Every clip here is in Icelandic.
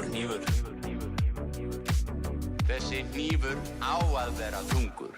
þungur hnífur. Þessi hnífur á að vera þungur.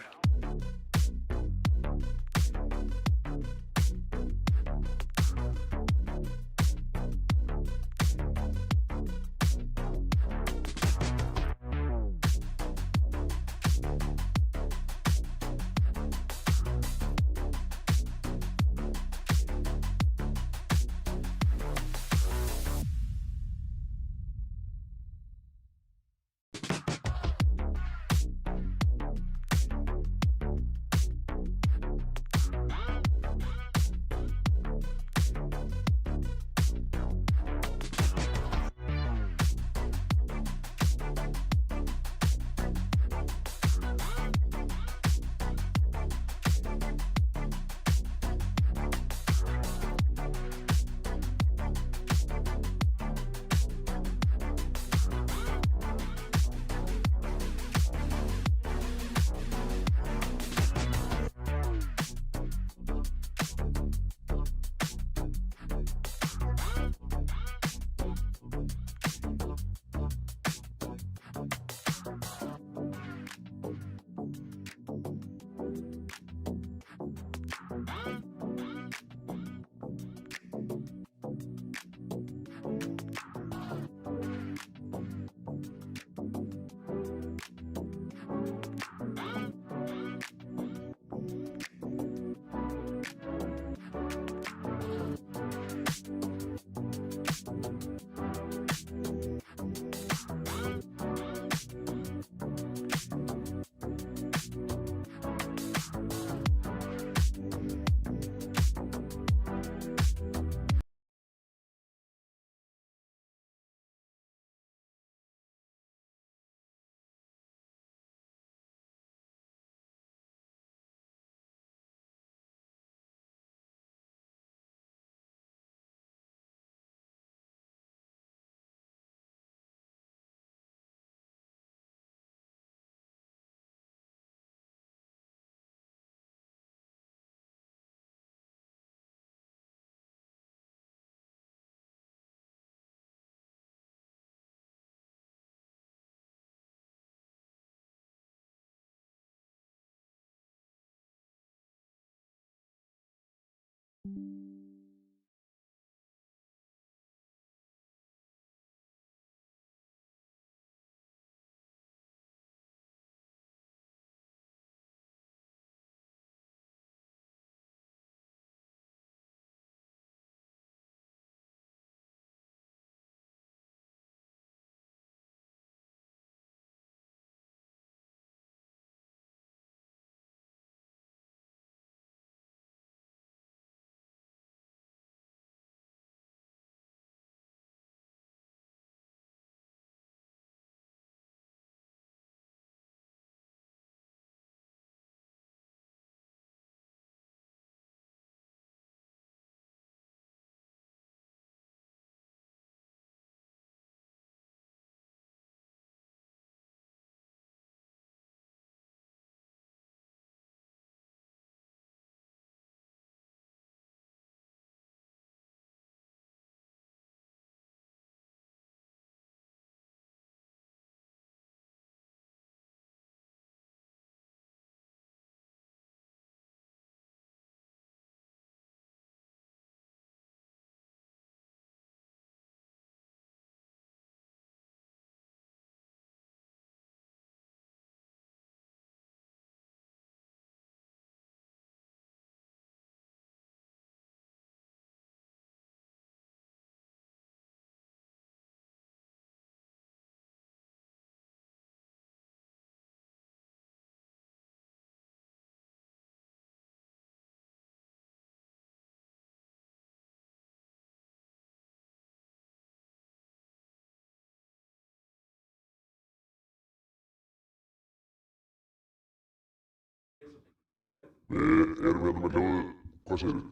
Við erum hérna með hljóðu, hvað segirðu?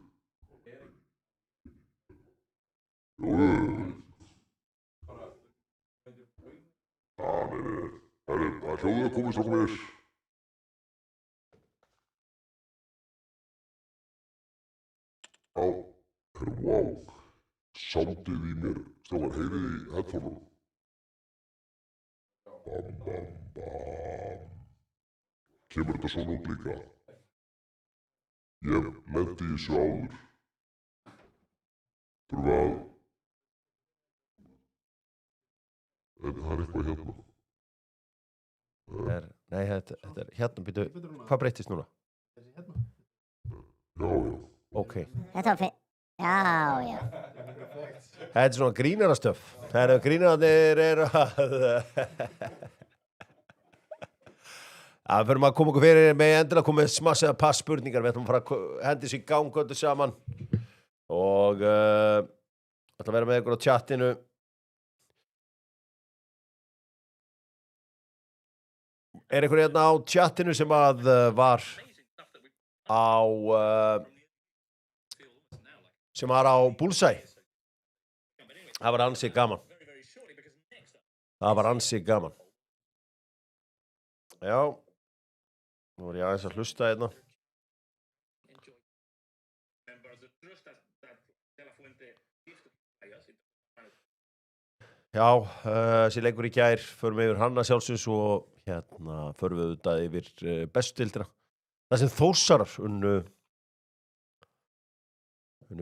Jú, nei, herru, það er hljóðu að komið strákum mínir. Á, herru, vá, sándið í mér, strákar, heyrið í headphone-unum. Bam, bam, bam. Kemur þetta svona út líka? Ég lendi í þessu áður. Þurfa að... En það eitthvað hérna. Nei, þetta hérna, býtu, hvað breyttist núna? Já. Ok. Þetta var fyrir... Já. Þetta svona grínarastöf. Þegar grínararnir eru að... Það fyrir maður að koma okkur fyrir með endilega komið smassaða passspurningar. Við ætlum að fara að hendi sér í gang öllu saman. Og ætlum að vera með ykkur á tjattinu. Einhver hérna á tjattinu sem að var á... sem var á Bullseye. Það var ansið gaman. Já. Nú er ég aðeins að hlusta hérna. Já, þessi leikur í gær, förum við yfir hann að sjálfsögðu og hérna förum við auðvitað yfir bestu-deildina. Það sem Þórsarar unnu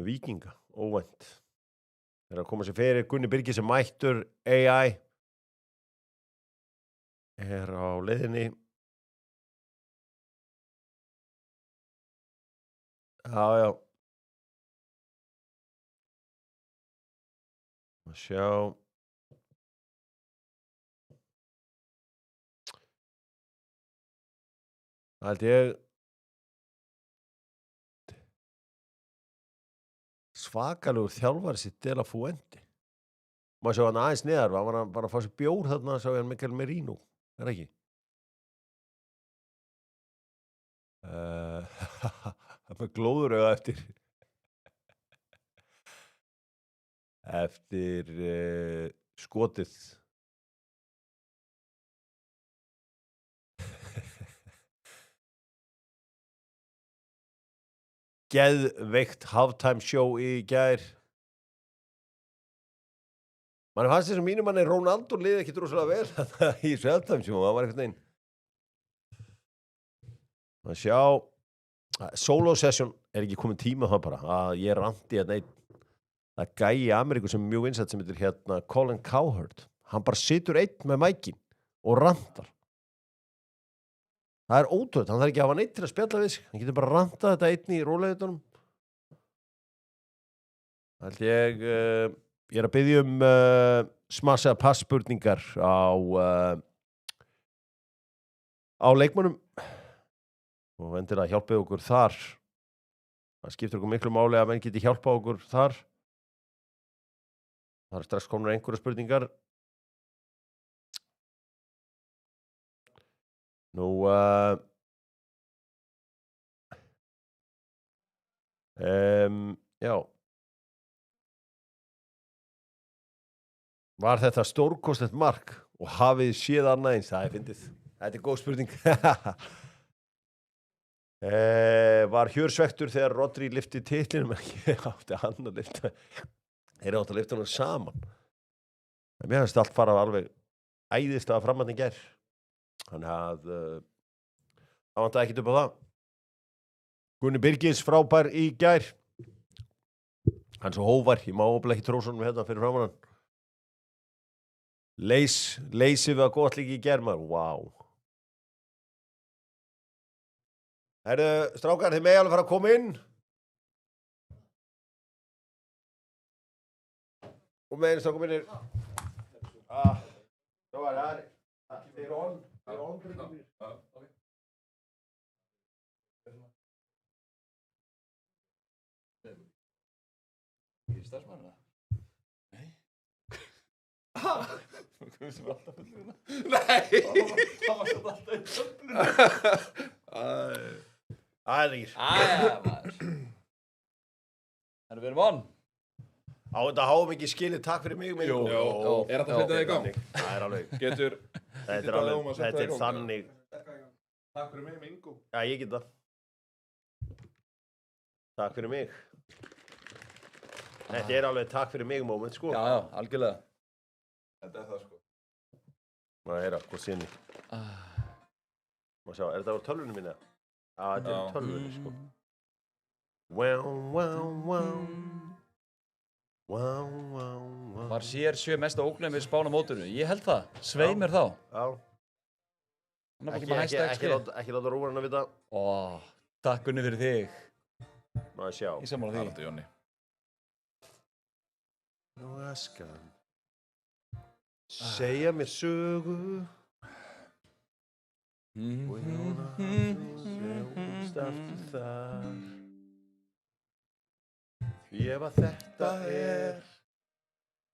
Víkinga, óvænt. Þeir að koma sér fyrir Gunni Birgis sem mættur AI á leiðinni. Já. Að sjá. Það held ég svakalegur þjálfari sitt De La Fuente. Maður sjá hann aðeins neðar, hann var bara að fá sér bjór þarna, sá hann Mikael Merino, það ekki? Það með glóðurauga eftir skotið. Geðveikt halftime show í gær. Manni fannst þessum mínum manni Ronaldo liði ekki rosalega vel í þessu halftime show, það var einhvern veginn. Að sjá, solo session er ekki komin tíma það bara, að ég ranti hérna að gæi í Ameríku sem er mjög vinsæll sem heitir hérna Colin Cowherd. Hann bara situr einn með mækin og rantar. Það er ótrúlegt, hann þarf ekki að hafa neitt til að spjalla við sig. Hann getur bara rantað þetta einn í rólegheitunum. Það held ég er að biðja smassaða passspurningar á leikmönnum. Og endilega hjálpið okkur þar. Það skiptir okkur miklu máli að menn geti hjálpað okkur þar. Það strax komnar einhverjar spurningar. Nú, já. Var þetta stórkostlegt mark og hafið séð annað eins? Það er fyndið. Þetta góð spurning. Var Hjör-svektur þegar Rodri lyfti titlinum? Ég átti hann að lyfta. Þeir áttu að lyfta hann saman. En mér finnst allt fara alveg æðist að framann í gær. Þannig að það vantaði ekkert upp á það. Gunni Birgis frábær í gær. Hann svo hóvar, ég má óbæða ekki trósunum hérna fyrir framann hann. Leysið við að gott líka í gær maður, wow. Strákar, þið megi alveg fara að koma inn. Og með einn strákum minnir. Svo var það. Þið er on. Ég starfsmann það? Nei. Komum sem alltaf fullur hérna? Nei! Það var svona alltaf í söfnuna. Æðir. Maður. Við erum on. Á þetta háum ekki skilið, takk fyrir mig. Jú. Er þetta að setja það í gang? Það er alveg. Getur... Þetta er þannig. Takk fyrir mig, Ingo. Já, ég get það. Takk fyrir mig. Þetta er alveg takk fyrir mig moment, sko. Já, algjörlega. Þetta er það, sko. Maður heyra, hvað sé henni? Má sjá, er þetta á tölvunni mína? Þetta er tölvunni, sko. Var CR7 mesta ógnin við Spán á mótinu? Ég held það. Svei mér þá. Já. Hann er ekki með hæsta XP. Ekki láta rúvarinn að vita. Takk Gunni fyrir þig. Má sjá. Ég sammála því. Þetta Jónni. Nú askan. Segja mér sögu. Og ég aftur þar. Ef að þetta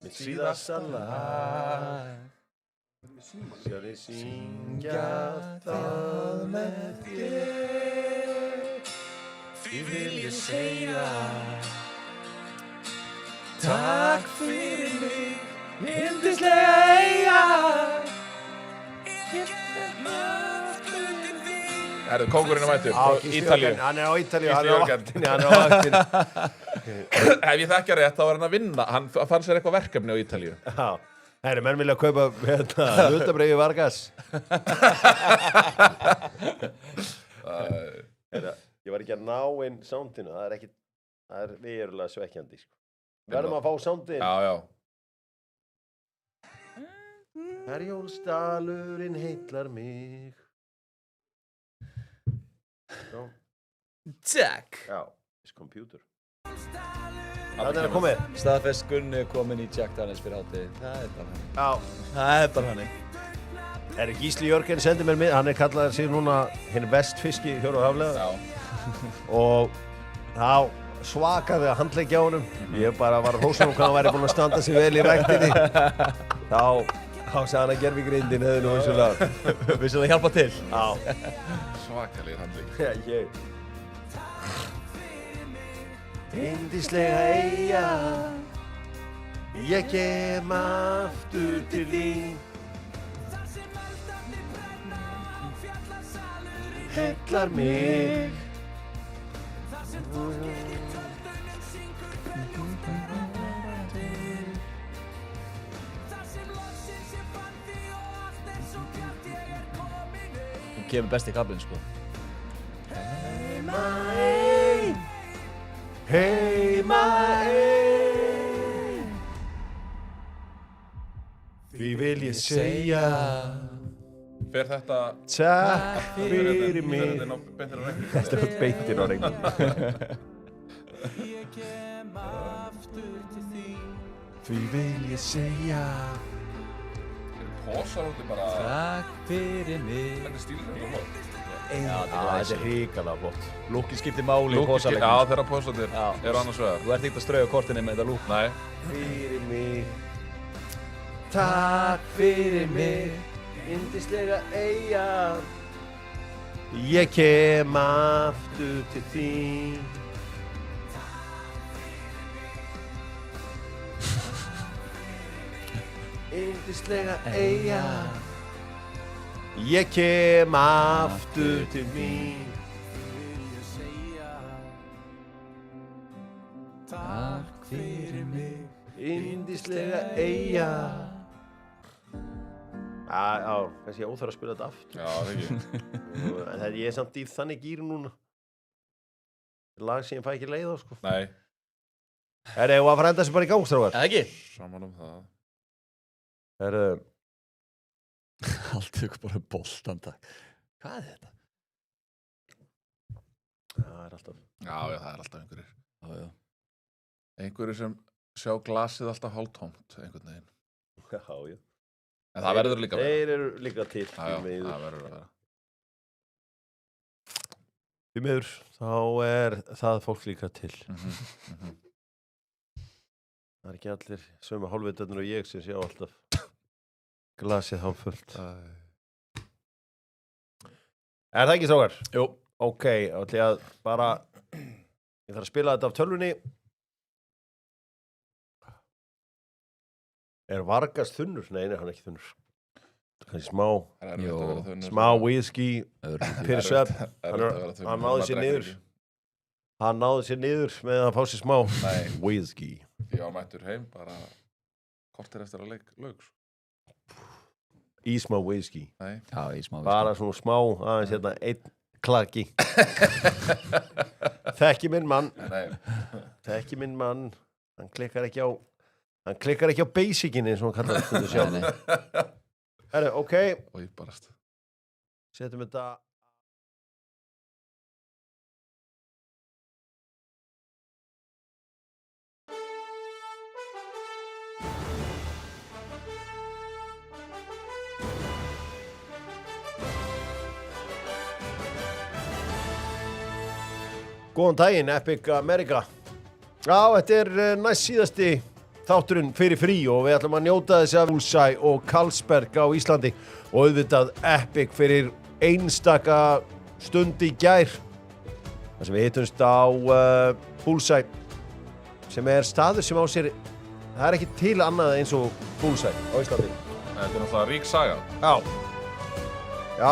mitt síðasta lag. Skal ég syngja það með þér. Því vil ég segja takk fyrir mig, yndislega eyja. Herðu, kóngurinn er mættur frá Ítalíu. Hann er á Ítalíu, hann Gísli er á vaktinni, hann er á vaktinni. Ef ég þekkja rétt, þá var hann að vinna. Hann fann sér eitthvað verkefni á Ítalíu. Já, herri, menn vilja kaupa hlutabréfi Vargas. Ég var ekki að ná inn soundinu, það er verulega svekkjandi, sko. Verðum að fá soundin. Já. Herjólfsdalurinn heillar mig. Takk. Já, this computer. Það er komið. Staðfest Gunni komin í Jack Daniels fyrir hátið. Það er bara hann. Já. Það er bara hann. Gísli Jörgen sendir mér hann er kallaður sér núna hinn vestfiski Hjörvar Haflega. Já. Og þá svakaði að handleggja á honum. Ég bara var að hrósa hvað hann væri búinn að standa sig vel í ræktinni. Þá sagði hann að gervigrindin hefði nú vissulega. Vissulega hjálpa til. Já. Svakalegir handling. Já, ég. Yndislega eyja, ég kem aftur til þín. Heillar mig. Hún kemur besti kaflinn, sko. Heima ein. Því vil ég segja Fer þetta... takk fyrir mig. Fer þetta betur á reikning? Þetta er beintin á reikning. Því vil ég segja Pósar út í bara... Takk fyrir mig. Þetta er stílur og flott. Þetta er hrikalega flott. Lúkið skiptir máli í Já, pósaleiknum. þeirra pósarnir eru annars vegar. Þú ert ekkert að strauja kortinni með þetta lúk. Nei. Fyrir mig. Takk fyrir mig. Yndislega eyja. Ég kem aftur til þín. Yndislega eyja. Ég kem aftur til mín. Takk fyrir mig. Yndislega eyja. Já, kannski ég óþarf að spila þetta aftur. Já, það ekki. En ég er samt í þannig gýr núna. Lag sem ég fæ ekki leið á, sko. Nei. Herri, og að fara enda þessu bara í gang, strákar. Eða ekki? Saman það. Herri, Haldið ykkur bara boltan, takk. Hvað er þetta? það er alltaf. Já, það er alltaf einhverjir. Já. Einhverjir sem sjá glasið alltaf hálftómt, einhvern veginn. Já. En það verður líka að vera. Þeir eru líka til. Já, það verður að vera. Því miður, þá er það fólk líka til. Það er ekki allir sömu hálfvitarnir og ég sem sjá alltaf glasið hálffullt. Er það ekki, strákar? Jú. Ok, þá ætla ég að bara, ég þarf að spila þetta af tölvunni. Er Vargas þunnur? Nei, hann er ekki þunnur. Kannski smá, Það er erfitt að vera þunnur. smá whisky, fyrir svepp. Hann náði sér niður. Hann náði sér niður með að fá sér smá Nei. whisky. Ég var mættur heim bara kortir eftir að lög. í smá whisky. Nei. Já, í smá Bara svona smá, aðeins hérna, einn klaki. Þekki minn mann. Nei. Þekki minn mann. Hann klikkar ekki á basicin eins og hann kallar þetta sjálf. Herru, ok. Og ég barast. Setjum þetta. Góðan daginn, Epic America. Já, þetta er næst síðasti þátturinn fyrir frí og við ætlum að njóta þess að Bullseye og Carlsberg á Íslandi og auðvitað Epic fyrir einstaka stund í gær. Það sem við hittumst á Bullseye sem er staður sem á sér, það er ekki til annað eins og Bullseye á Íslandi. Þetta er náttúrulega rík saga. Já,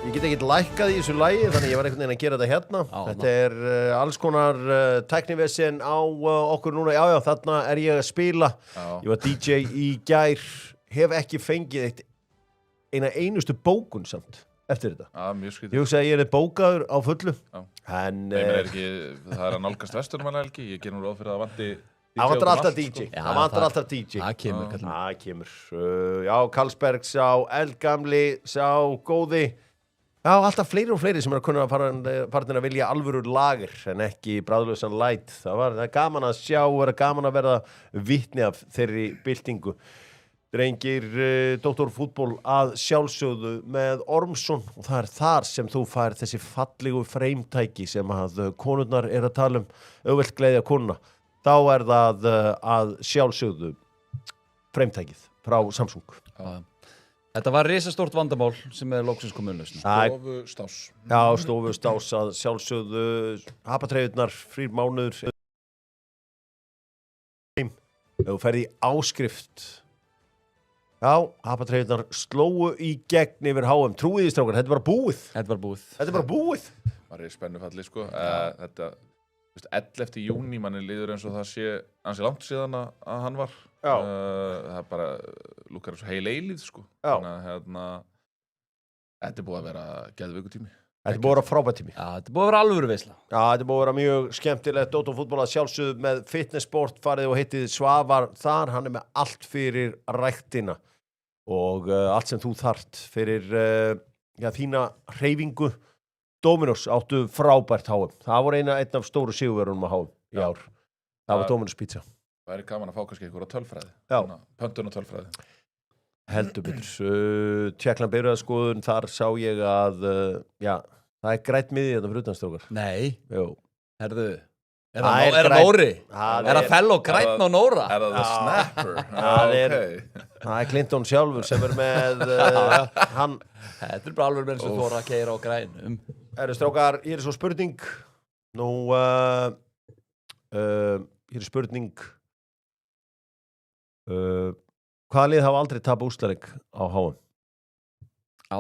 ég get ekkert lækkað í þessu lagi, þannig ég var einhvern veginn að gera þetta hérna. Þetta er alls konar tæknivesen á okkur núna. Já, þarna er ég að spila. Já. Ég var DJ í gær, hef ekki fengið einustu bókun samt eftir þetta. Já, mjög skrítið. Ég hugsa að ég er bókaður á fullu. Já. En Það er að nálgast vesturmannahelgi. Ég ger nú ráð fyrir að vanti DJ. það vantar alltaf út um allt, DJ. sko. Það vantar alltaf DJ. Það kemur, kallum. Það kemur. Já, Carlsberg sá eldgamli, sá góði. Já, alltaf fleiri og fleiri sem er að kunna partin að vilja alvöru lager en ekki bráðlausan light. Það er gaman að sjá, gaman að verða vitni af þeirri byltingu. Drengir doktorfútból að sjálfsögðu með Ormsson og það er þar sem þú fær þessi fallegu freimtæki sem að konurnar er að tala um, auðvelt gleðja konuna. Þá er það að sjálfsögðu freimtækið frá Samsung. Já. Þetta var risastórt vandamál sem er loksins komið lausn. Stofustás. Já, stofustás að sjálfsögðu hapatreyjurnar, 3 mánuður. Ef þú ferði í áskrift. Já, hapatreyjurnar slóu í gegn yfir HM. Trúið í strákar, þetta er bara búið. Þetta er bara búið. Það er spennufalli, sko. Þetta, 11. júní, manni líður eins og það sé ansi langt síðan að hann var. Já. Það er bara, lukkar eins og heil eilíð, sko. Já. Þannig að þetta er búið að vera geðvikutími. Þetta er búið að vera frábært tími. Já, þetta er búið að vera alvöru veisla. Já, þetta er búið að vera mjög skemmtilegt. Dóttarfútból að sjálfsögðu með fitnessport farið og hittið Svavar þar. Hann er með allt fyrir ræktina og allt sem þú þarft fyrir þína hreyfingu. Dominos áttu frábært HM. Það voru einn af stóru sigurverunum á HM í ár. Það var Dominos pizza. Það er gaman að fá kannski einhverja tölfræði. Já. Pöntun og tölfræði. Heldur betur. Tékkland bifreiðaskoðun, þar sá ég að, það er grætt miði þetta fyrir utanstrókar. Nei, Jú. herðu. Er Það er það grænn. Nóri? Það Er það fell og grætn á Nóra? Er það the snapper? Það er- Ok. Það er Clinton sjálfur sem er með, hann, Þetta er bara alveg með eins og fóra að keira á grænum. eru strákar, hér er svo spurning. Nú, hér er spurning. Hvaða lið hafa aldrei tapað úrslitaleik á HM?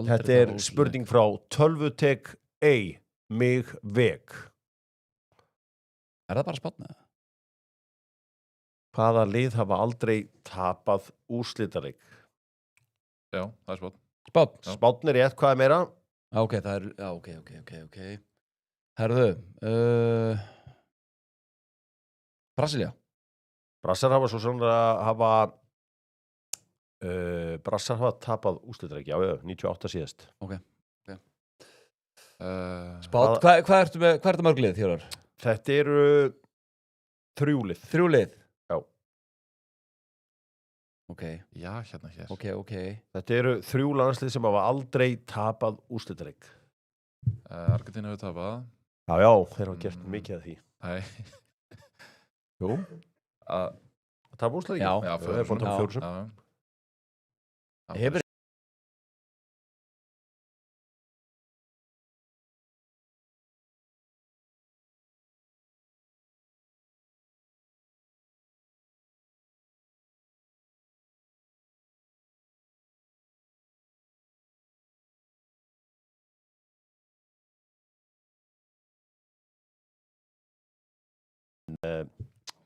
Þetta er spurning frá Tölvutek A, mig veg. Er það bara spátnið? Hvaða lið hafa aldrei tapað úrslitaleik? Já, það er spott. Spátn? Já. Spátn er rétt, hvað er meira? Já, ok, það er, já, ok. Herðu, Brasilia. Brassar hafa svo sannlega Brassar hafa tapað úrslitaleik, já, 98 síðast. Spátn, hvað ertu mörg lið, Þjórar? Þetta eru 3 lið. 3 lið? Já. Ok, Já, hérna hér. ok. Þetta eru 3 landslið sem hafa aldrei tapað úrslitaleik. Argentínu hefur tapað. Já, þeir hafa gert mikið af því. Nei. Jú, Að- að tapa úrslitaleik? Já. Já, þeir eru búin að tapa 4 sem. Já. Hefur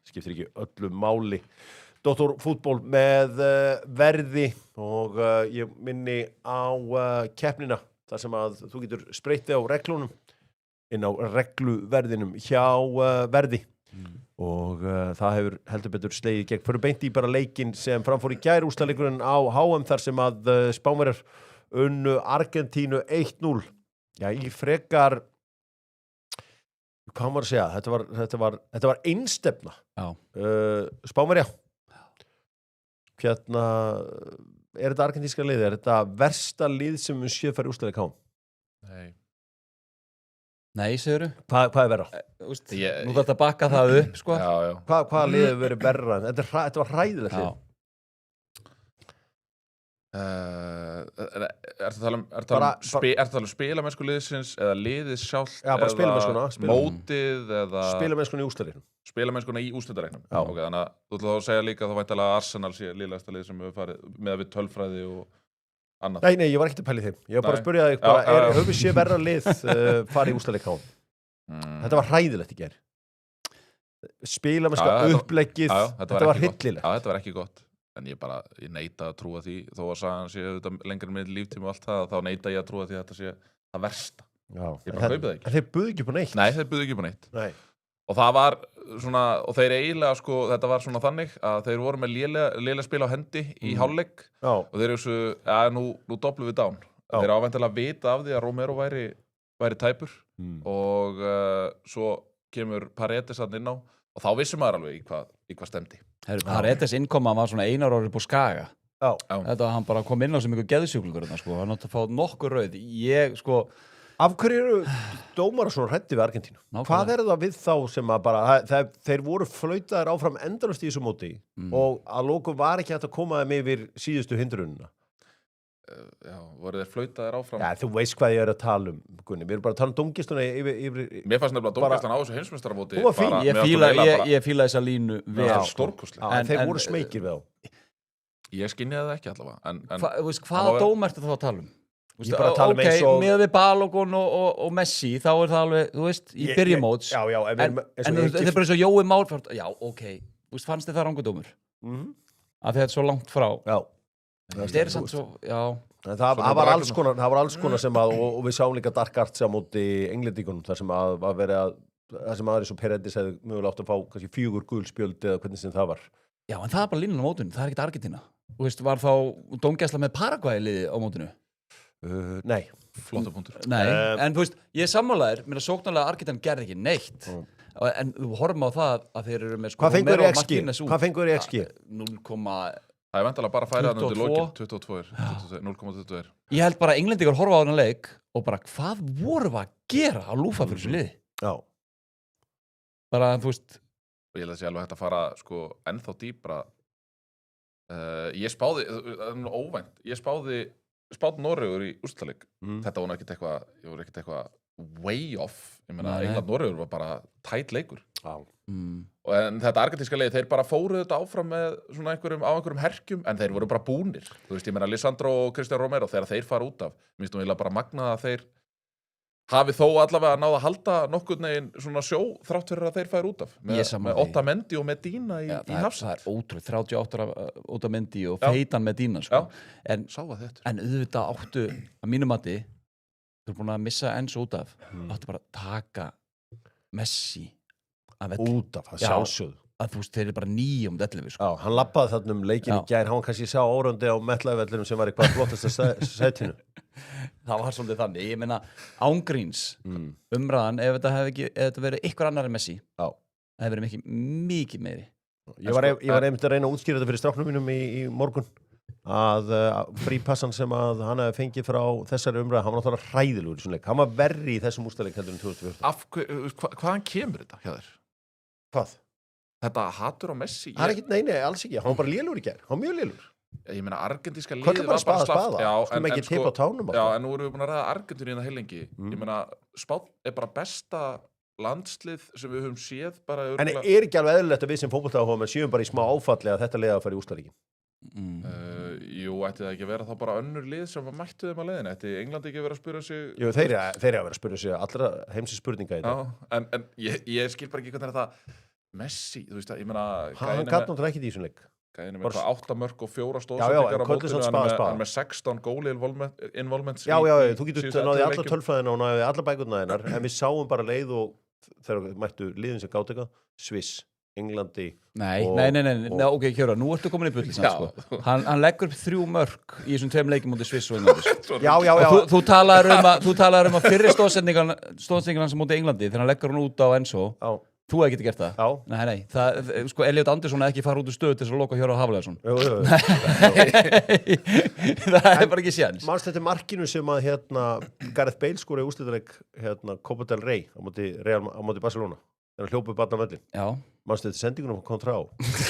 Skiptir ekki öllu máli. Dr. Fútból með verði og ég minni á keppnina þar sem að þú getur spreytti á reglunum inn á regluverðinum hjá verði og það hefur heldur betur slegið gegn fyrir beint í bara leikinn sem framfór í gær úrslitaleikurinn á HM þar sem að Spánverjar unnu Argentínu 1-0 já, í frekar hvað maður að segja þetta var einstefna Spánverja hérna er þetta argentínska lið, er þetta versta lið sem við séð fyrir úrslitaleik HM? Nei, segirðu? Hvað er verra? Nú þarf þetta að bakka það upp, sko. Já. Hvaða lið hefur verið verra? Þetta var hræðilegt lið. Ertu að tala um spilamennsku liðsins eða liðið sjálft? Já, bara spilamennskuna. Mótið eða... Spilamennskuna í úrslitaleiknum. Spilamennskuna í úrslitareiknum. Ok, þannig að þú ætla þá að segja líka að þá væntanlega að Arsenal sé liðlegasta lið sem hefur farið með við tölfræði og annað. Nei, ég var ekkert að pæla í þeim. Ég var bara að spyrja þig, höfum við sé verra lið farið í úrslitaleik HM? Þetta var hræðilegt í gær. Spilamennska, uppleggið, þetta var hryllilegt. Já, þetta var ekki gott. En ég neita að trúa því, þó að sagan sé lengur með líftíma og allt það, þá neita ég að trúa því að þetta sé það versta. Ég bara kaupið það ekki. En þeir buðu ekki upp á neitt? Nei, þeir buðu ekki upp á neitt. Nei. Og það var svona, og þeir eiginlega sko, þetta var svona þannig að þeir voru með lélega spil á hendi í hálfleik og þeir eru nú doblum við down. Þeir ávæntilega vita af því að Romero væri tæpur og svo kemur Paredes hann inn á og þá vissum maður alveg í hvað stemdi. Paredes innkoma var svona 1 ára upp á Skaga. Þetta hann bara kom inn á sem einhver geðsjúklingur sko, hann átti að fá nokkur rauð. Af hverju eru dómarar svona hræddir við Argentínu? Hvað er það við þá sem að bara, þeir voru flautaðir áfram endalaust í þessu móti og að lokum var ekki hægt að koma þeim yfir síðustu hindrunina? Já, voru þeir flautaðir áfram? Já, þú veist hvað ég er að tala um, Gunni. Við erum bara að tala um dómgæsluna yfir... Mér fannst nefnilega dómgæslan á þessu heimsmeistaramóti. Hún var fín. Ég fíla þessa línu vel. Stórkostlega. En þeir voru smeykir við þá. Ég skynjaði það ekki allavega. Hvaða dóm ertu þá að tala um? Ég bara tala um eins og... með við Balogun og Messi, þá er það alveg, þú veist, í byrjumóts. Já, en þetta er bara eins og Jói Már, já, ok, þú veist, fannst þið það rangudómur? Af því þetta er svo langt frá. Já. Það er samt svo, já. Það var alls konar sem að, og við sáum líka Dark Arts á móti englendingunum, þar sem að var verið að, þar sem aðri svo Paredes hefði mögulega átt að fá kannski 4 gul spjöld eða hvernig sem það var. Já, en það er bara línan á mótinu, það er ekkert Argentína. Þú veist, var þá dómgæsla með Paraguay-liði á mótinu? Nei. Flotta punktur. Nei, en þú veist, ég sammálaðir, mér að sóknarlega Argentín gerði ekki neitt. En þú horfum á það að þeir eru með sko... Hvað fengur í XG? 0,... Það er vantilega bara að færa hann undir lokin 22, 0,22. Ég held bara að englendingar horfa á þennan leik og bara hvað voru við að gera á lúfa fyrir þessu liði? Já. Bara, þú veist... Og ég held að sé alveg hægt að fara sko ennþá dýpra. Ég spáði, óvænt, ég spáði Noregur í úrslitaleik. Þetta var ekkert eitthvað way off. Ég meina, England-Noregur var bara tætt leikur. Já. En þetta argentínska leið, þeir bara fóruðu þetta áfram með svona einhverjum herkjum, en þeir voru bara búnir. Þú veist, ég meina, Lisandro og Cristiano Romero, þegar þeir fara út af, minnst þú eiginlega bara magnað að þeir hafi þó allavega náð að halda nokkurn veginn svona sjó þrátt fyrir að þeir færu út af. Með Otamendi og Medina í hafsend. Það er ótrúið, 38 ára Otamendi og feitan Medina, sko. En auðvitað áttu, að mínum mati, þú er búin að missa eins út af, áttu bara að taka Messi út af, það sjálfsögðu. Að þú veist, þeir eru bara 9-11, sko. Já, hann lappaði þarna leikinn í gær, hann kannski sá órandi á metlaðvellinum sem var í hvað flottasta sætinu. Það var svolítið þannig, ég meina ángríns umræðan ef þetta verið ykkur annar en Messi það hefur verið mikið meiri. Ég var einmitt að reyna að útskýra þetta fyrir stráknum mínum í morgun að frípassan sem að hann hefði fengið frá þessari umræðu, hann var náttúrulega hræðilegur í svona leik, hann var verri í þessum úrslitaleik heldur en 2014. Hvaðan kemur þetta hjá þér? Hvað? Þetta hatur á Messi? Nei, alls ekki, hann var bara lélugur í gær, hann var mjög lélugur. Ég meina, argentíska liðið var bara slaft. Skulum ekki tippa á tánum. Já, en nú erum við búin að ræða Argentínu hérna heilengi. Ég meina, Spánn er bara besta landslið sem við höfum séð bara... En er ekki alveg eðlilegt að við sem fótboltaáhugamenn séum bara í smá áfalli að þetta liðið að fara í úrslitaleikin? Jú, ætti það ekki að vera þá bara önnur lið sem mættu þeim að leiðin? Ætti Englandi ekki að vera að spyrja sig... Jú, þeir eru að vera að spyrja sig allra heimsins spurninga í þetta. Já, en ég skil bara ekki hvernig það Messi, þú veist að, ég meina... Hann gat náttúrulega ekki í þessum leik. Gæðin með 8 mörk og 4 Já, stóðsendingar á en köllum mótinu, samt hann spaða. er með 16 góli involvements Já, þú getur náðið alla tölfræðina og náðið alla bækurna þeinar, en við sáum bara leið og þegar við mættu liðin sem gátt eitthvað, Sviss, Englandi Nei, og- ok, Kjóra, nú ertu komin í bulli sko. Hann leggur upp 3 mörk í þessum 2 leikjum mútið Sviss og Englandi sko. Já, Og þú talaður um að fyrri stóðsendingan sem mútið Englandi þegar hann leggur hann út á Enzo Já, þú hefði getið gert það? já, Nei, það, sko, Elliot Andersson hefði ekki fara út úr stöðu til þess að loka Hjóra Hafleðarsson jú. það er bara ekki séns Manst þetta markinu sem að Gareth Bale skori úrslitaðleik Copa del Rey á móti Barcelona þegar hann hljóp upp allan völlin. Já, Manst þetta sendingunum á Contra á?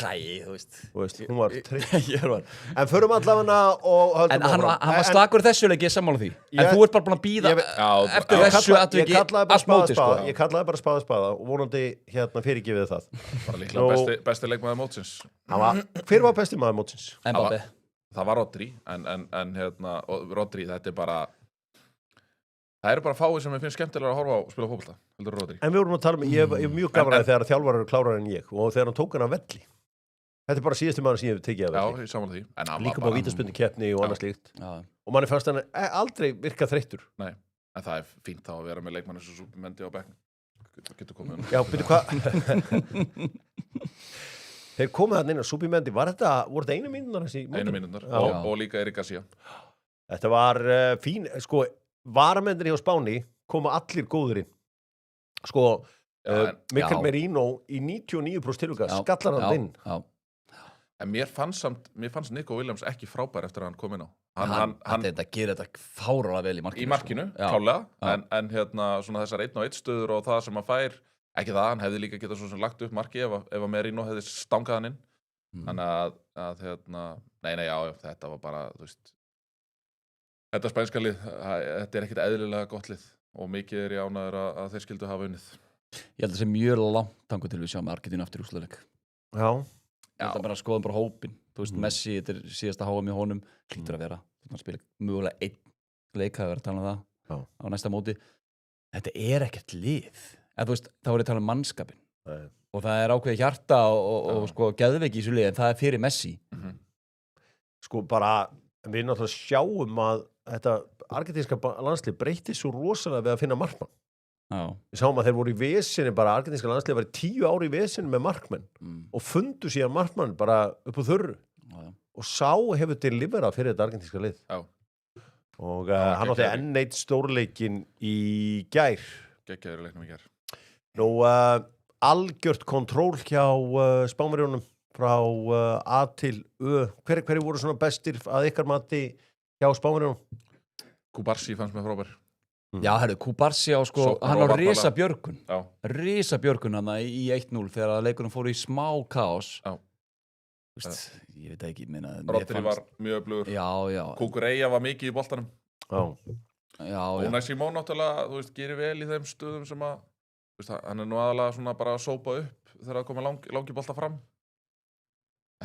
Æ, þú veist Hún var trygg. Ég var En förum allavega og höldum En hann áfram. var slakur þessu leik, ég sammála því En Ég- þú ert bara búin að býða eftir Ég þessu að þú ég ekki kallaði bara allt móti spaða, sko. ég kallaði bara spaða og vonandi fyrirgefið það. Bara líklega besti leikmaður mótsins. Hver var besti maður mótsins? Mbappé Það var Rodri, en og Rodri, þetta er bara það eru bara fáið sem ég finnst skemmtilega að horfa á spila fótbolta, heldur Rodri. En við vorum að tala um, ég er mjög gaman að þegar þjálfarar eru klárari en ég og þegar hann tók hann af velli. Þetta er bara síðasti maður sem ég hef tekið af Já, velli. ég saman því. En hann Líka var bara vítaspunni keppni og annað slíkt. Já. Og manni fannst hann aldrei virka þreyttur. Nei, en það er fínt þá að vera með leikmann eins og Súpimendi á bekknum. Getur komið hann. Já, byrju hvað? Þeir komið hann inn á Súpimendi. Voru þetta einu mínúnar þessi móti? Einu mínúndar. Já. Og líka Erik Garcia. Þetta var fín, sko, varamennir hjá Spáni koma allir góður inn. Sko, Mikel Já. Merino í 99% tilvíka Já, skallar hann inn. Já. En mér fannst Nico Williams ekki frábær eftir að hann kom inn á. Hann þetta gerir þetta fárálega vel í markinu í markinu, Já. klálega, Já. en svona þessar 1-1 stöður og það sem hann fær, ekki það, hann hefði líka getað svona lagt upp marki ef að Merino hefði stangað hann inn. Þannig að nei, já, þetta var bara, þú veist, þetta spænska lið, þetta er ekkert eðlilega gott lið og mikið er ég ánægður að þeir skildu hafa unnið. Ég held að það sé mjög langt tangur til við sjáum Argentínu aftur í úrslitaleik. Já. Ég held að bara skoðum bara hópin. Þú veist, Messi, þetta er síðasta HM í honum, hlýtur að vera. Þannig að spila mögulega 1 leik, það er verið að tala um það Já. á næsta móti. Þetta er ekkert lið. Þú veist, þá er ég að tala um mannskapin. Nei. Og það er ákveðið hjarta og sko geðveiki í þessu lið, en það er fyrir Messi. Sko bara, við náttúrulega sjáum að þetta argentínska landslið breytti svo rosalega við að finna markmann. Já. Við sáum að þeir voru í vesinni, bara argentínska landslið var í 10 ári í vesinni með markmenn og fundu síðan markmann bara upp á þurru. Já. Og sá hefur deliverað fyrir þetta argentínska lið. Já. Og hann átti enn eitt stórleikin í gær. Geggjaður í leiknum í gær. Nú, algjört kontról hjá Spánverjónum frá A til Ö. Hverju voru svona bestir að ykkar mati hjá Spánverjónum? Kubarsi fannst með frábær. Já, herru, Kubarsi á sko, Sóknar hann og á varnarlega. risa björgun hann í 1-0 þegar að leikurinn fór í smá kaos. Já. Vist, ég veit ekki, minna. Rodri var mjög öflugur. Já. Kukureya var mikið í boltanum. Já. Unai Simón náttúrulega, þú veist, gerir vel í þeim stöðum sem að, þú veist, hann er nú aðalega svona bara að sópa upp þegar það komið langi bolta fram.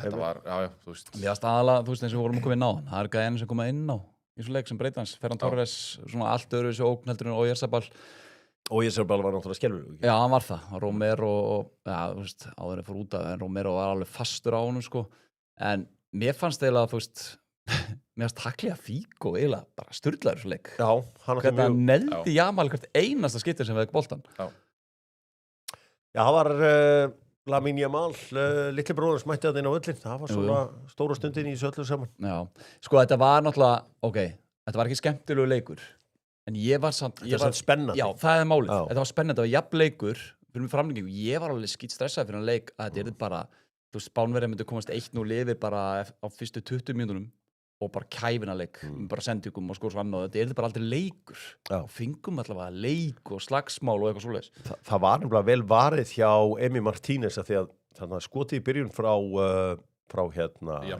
Þetta var, já, þú veist. Við varst aðalega, þú veist, eins og við vorum að koma inn á. Það er gæðin sem koma inn á í svo leik sem breytans. Ferran Torres, svona allt öðru þessu ógn heldur en Oyarzabal. Oyarzabal var náttúrulega skelfur. Já, hann var það. Romero, já, þú veist, áður en fór út af, en Romero var alveg fastur á honum, sko. En mér fannst eiginlega, þú veist, mér fannst Taklia Figo eiginlega bara sturlaður svo leik. Já, hann átti Hvernig hann neldi Jamal hvert einasta skipti sem við ekki boltan. Já, það var Lamine Yamal, litli bróður smætti það inn á völlin. Það var svona stóra stundin í þessu öllu saman. Já, sko þetta var náttúrulega, þetta var ekki skemmtilegu leikur. En ég var samt... Þetta var spennandi. Já, það er málið. Já. Þetta var spennandi, þetta var jafn leikur fyrir mig framlengingu. Ég var alveg skýt stressað fyrir hann leik að þetta er bara, þú veist, Spánverjar myndi komast 1-0 yfir bara á fyrstu 20 mínútum og bara kæfina leik, bara sendingum og skor svo annað. Þetta er bara aldrei leikur. Já. Fengum allavega leik og slagsmál og eitthvað svoleiðis. Það var nefnilega vel varið hjá Emi Martínez að því að þannig skotið í byrjun frá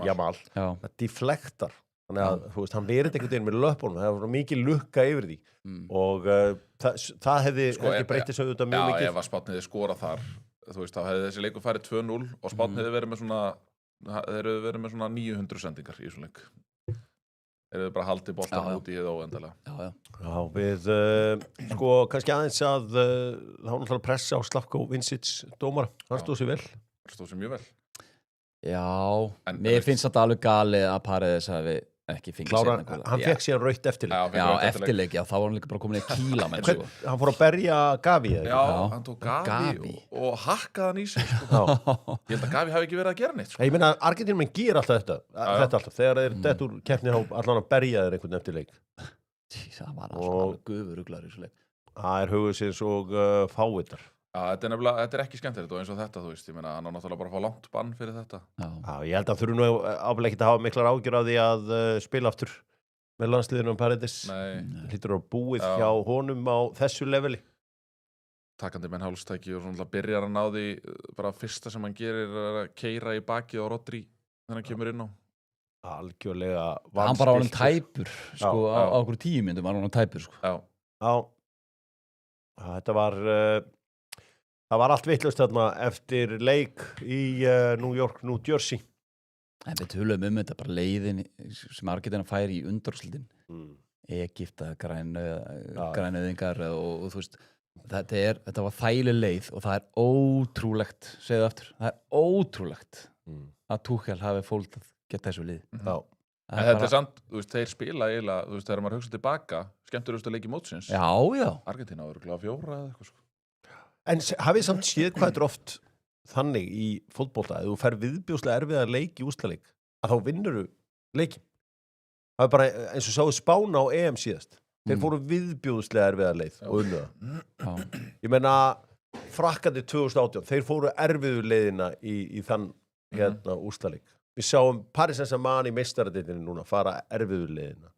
Jamal. Já. Það deflektar. Þannig að, þú veist, hann verið einhvern veginn með löpunum. Það var mikið lukka yfir því. Og það hefði ekki breytið svo auðvitað mjög mikið. Já, ef að Spánn hefði skorað þar, þú veist, þá hefði þessi leikur farið 2-0 og Spánn hefði verið með svona 900 sendingar í svona leik. Þeir hefði bara haldið boltan út í það óendalega. Já, við, sko, kannski aðeins að þá náttúrulega pressa á Slavko Vincic dómara. Hann stóð sér vel. Hann stóð sér mjög vel. Já, En- mér en- finnst þetta alveg galið að Paredes hafi ekki fengið Klára, seinna gólið. hann Já. fekk síðan rautt eftirleik. Já, Já, eftirleik, já, þá var hann líka bara komin í kíla menn, sko. Hann fór að berja Gavi eða Já, ekki? hann tók Gavi Gavi. og hakkaði hann í sig sko. Já. Ég held að Gavi hafi ekki verið að gera neitt sko. Ég meina, Argentínumenn gýr alltaf þetta alltaf, þegar þeir dett úr keppni allan að berja þeir einhvern eftirleik. Það var Og- alveg gufuruglar í svo leik. Það hugur sér svo fáitar. Já, þetta er nefnilega, þetta er ekki skemmtilegt og eins og þetta, þú veist, ég meina, hann á náttúrulega bara að fá langt bann fyrir þetta. Já. Já, ég held að þurfu nú ábyggilega ekki að hafa miklar ágjur af því að spila aftur með landsliðinu Paredes. Nei, Hlýtur að búið Já. hjá honum á þessu leveli. takandi menn hálstæki og svona byrjar hann á því, bara fyrsta sem hann gerir er að keyra í bakið á Rodri þegar hann kemur inn á. Algjörlega Hann bara var hann vanstilltur. tæpur, sko, Já, já. á okkur 10 myndum var hann tæpur, sko. Já, Já, þetta var það var allt vitlaust þarna eftir leik í New York, New Jersey. En við tölum þetta bara leiðin sem Argentina fær í undanúrslitin. Egypta, grænöðingar og þú veist, þetta var þægileg leið og það er ótrúlegt, segðu aftur, það er ótrúlegt að Tuchel hafi fólkað gett þessu lið. Já. en þetta er samt, þú veist, þeir spila eiginlega, þú veist, þegar maður hugsa tilbaka, skemmturustu leiki mótsins. Já, já. Argentína var örugglega 4 eða eitthvað sko. En hafið samt séð hvað þetta er oft þannig í fótbolta, ef þú fer viðbjóðslega erfiðar leik í úrslaleik, að þá vinnur þú leikin. Það er bara eins og sáðu Spána á EM síðast. Þeir fóru viðbjóðslega erfiðar leið og unnu það. Já. Ég meina, Frakkandi 2018, þeir fóru erfiðu leiðina í þann úrslaleik. Við sáum Paris Saint-Germain í meistaradeildinni núna fara erfiðu leiðina.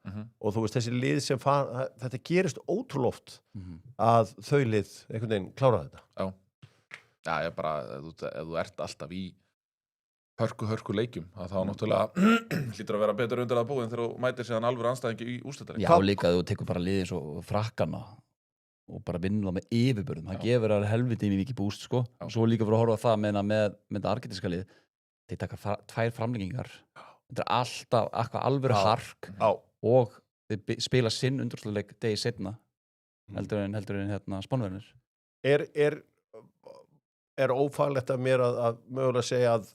Og þú veist, þessi lið sem þetta gerist ótrúlega oft að þau lið einhvern veginn klára þetta. Já, ég bara, ef þú ert alltaf í hörku leikjum, að þá náttúrulega hlýtur að vera betur undir að búin þegar þú mætir síðan alvöru andstæðingi í úrslitaleik. Já, líka að þú tekur bara liðið svo frakkana og bara vinnur það með yfirbörðum. Það gefur það helviti mikið búst, sko. Já. Og svo líka fyrir að horfa á það með það argentinska lið. Þeir taka 2 framlengingar. Þetta er alltaf eitthvað alvöru hark og þeir spila sinn undanúrslitaleik degi seinna heldur en Spánverðinir. Er ófaglegt af mér að mögulega segja að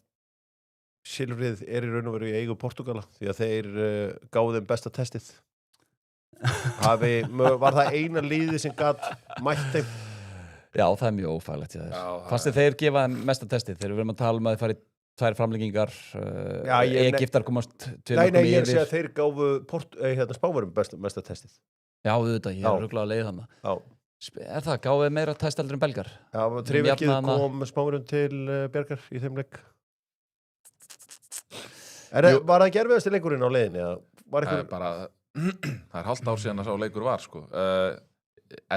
silfrið er í raun og veru í eigu Portugala því að þeir gáðu þeim besta testið. Var það eina liði sem gat mætt þeim? Já, það er mjög ófaglegt. Já, Fannst þeir gefa þeim mesta testið þegar við erum að tala um að þeir fari 2 framlengingar, Egyptar komast 2 Nei, mörkum ég er að segja yfir. að þeir gáfu Spánverjum mesta testið. Já, auðvitað, ég er ruglað að leiða þannig. Já. Er það, gáðu þeir meira test heldur en belgar? Já, Triverkið jafna hana. kom Spánverjum til bjargar í þeim leik. Var það gerfiðasti leikurinn á leiðinni? Var Það er eitthvað... bara, það er hálft ár síðan að sá leikur var, sko.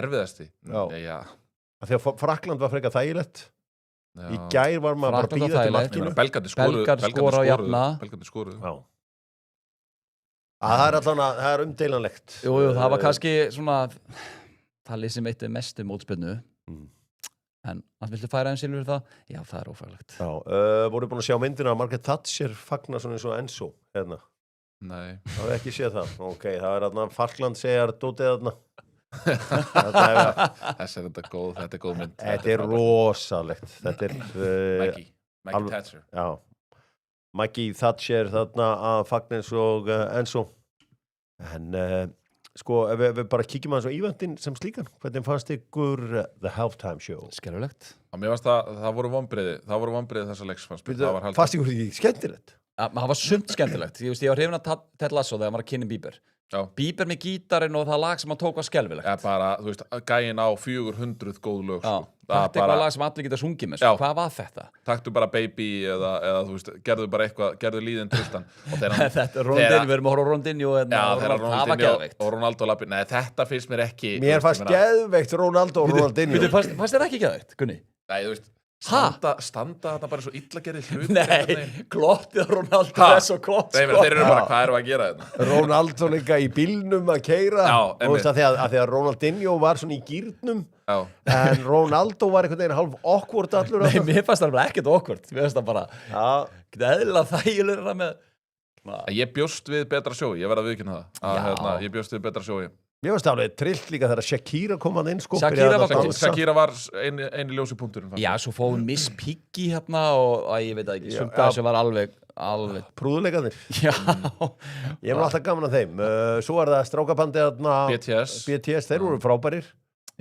Erfiðasti? Já. Því að Frakkland var frekar þægilegt. Já. Í gær var maður bara að Frakkland bíða var til þægilegt. markinu. Belgarnir skora á jafna. Belgarnir skoruðu. Já. Það er allan það er umdeilanlegt. Jú, það var kannski svona það lið sem eitt mestu mótspyrnu. En að viltu færa einn silfur það? Já, það er ófaglegt. Já, voru búin að sjá myndina að Margaret Thatcher fagnar svona eins og Enzo hérna. Nei. Það hefur ekki séð það. Ok, það er þarna Falkland segjar dótið þarna. Þetta er góð mynd. Þetta er rosalegt. Þetta er Maggie Thatcher. Já. Maggie Thatcher þarna að fagna eins og Enzo. En sko, ef við bara kíkjum aðeins á ívendin sem slíkan, hvernig fannst ykkur The Halftime Show? Skelfilegt. Mér fannst það voru vonbrigði þessa leiks fannst mér. Fannst ykkur ekki skemmtilegt? Það var sumt skemmtilegt. Ég var hrifin að Ted Lasso þegar hann var að kynna Bieber. Já. Bieber með gítarinn og það lag sem hann tók var skelfilegt. Já, bara, þú veist, gæinn á 400 góð lög, Já, sko. þetta er eitthvað lag sem allir geta sungið með, sko. Já. Hvað var þetta? Taktu bara Baby eða þú veist, gerðu bara eitthvað, gerðu líðin trustan. Þetta er Ronaldinho, við erum að horfa á Ronaldinho Já, þegar það var Ronaldinho geðveikt. og Ronaldo lappi. Nei, þetta finnst mér ekki. Mér fannst geðveikt Ronaldo og Ronaldinho. Fannst þér ekki geðveikt, Gunni? Nei, þú veist, standa þarna bara svo illa gerði hlut. Nei, glottið Ronaldo er svo gott, Nei, sko. þeir eru bara, hvað erum við að gera þetta? Ronaldo líka í bílnum að keyra. Já, Þú veist að því að Ronaldinho var svona í gýrnum Já. en Ronaldo var einhvern veginn hálf awkward allur. Nei, mér fannst það bara ekkert okkur. Mér fannst það bara, eðlilega þægilegur með... Ég bjóst við betra sjói, ég verð að viðkynna það. Ég bjóst við betra sjói. Mér varst alveg trillt líka þegar Shakira kom hann inn sko. Shakira byrjaði var að góð. dansa. Shakira var eini ljósi punkturinn. Já, svo fóðum Miss Piggy hérna og ég veit það ekki, sumt já. að þessu var alveg Prúðuleikarnir. Já. Ég var alltaf gaman að þeim. Svo það strákabandi BTS, þeir voru frábærir.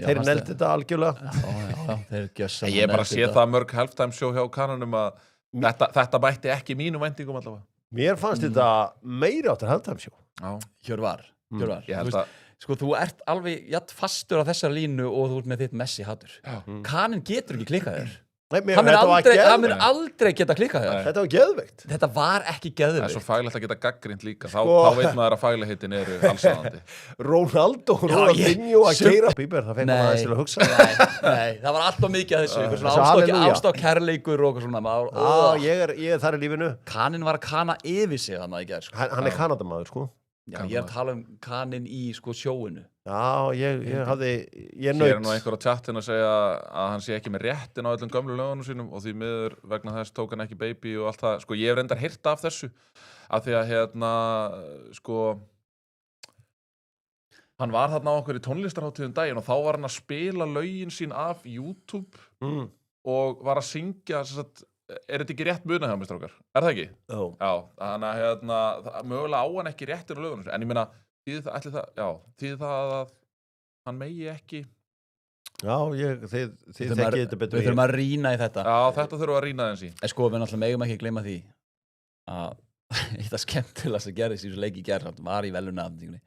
Þeir neldi þetta algjörlega. Já, þeir gjössan. Ég bara sé það mörg halftime show hjá Kananum að þetta mætti ekki mínum væntingum allavega. Mér fannst þetta meiri áttur halftime show. Já. Hjörvar. Ég held að Sko, þú ert alveg jafn fastur á þessar línu og þú ert með þitt Messi hatur. Kanin getur ekki klikkað þér. Nei, Hann mun aldrei geta klikkað þér. Þetta var geðveikt. Þetta var ekki það er geðveikt. svo faglegt að geta gaggrind líka. Þá veit maður að fagleheitin eru allsæðandi. Ronaldo og Ronaldinho að keira Bíber, það fekk maður aðeins til að hugsa. Nei, það var alltaf mikið af þessu. Þessu halleluja. Ástá kærleikur og svona. Ég er þar í lífinu. Kanin var að kana yfir sig þannig að gera. Hann er Kanadamaður, sko. Já, ég er að tala um kanin í sko sjóinu. Já, ég Hér naut. nú einhver á chatinu að segja að hann sé ekki með réttin á öllum gömlu lögunum sínum og því miður vegna þess tók hann ekki baby og allt það. Sko, ég hef reyndar heyrt af þessu af því að sko hann var þarna á einhverju tónlistarhátíðum daginn og þá var hann að spila lögin sín af YouTube og var að syngja er þetta ekki rétt munað hjá mér, strákar? Er það ekki? Já, þannig að mögulega á hann ekki réttin á lögunum. En ég meina, þýðir það að hann megi ekki? Já, þið þekkið þetta betur. Við þurfum að rýna í þetta. Já, þetta þurfum að rýna eins í. En sko, við náttúrulega megum ekki gleyma því að eitt af skemmtilegast að gerðist í þessu leik í gerð var í velunafndingunni.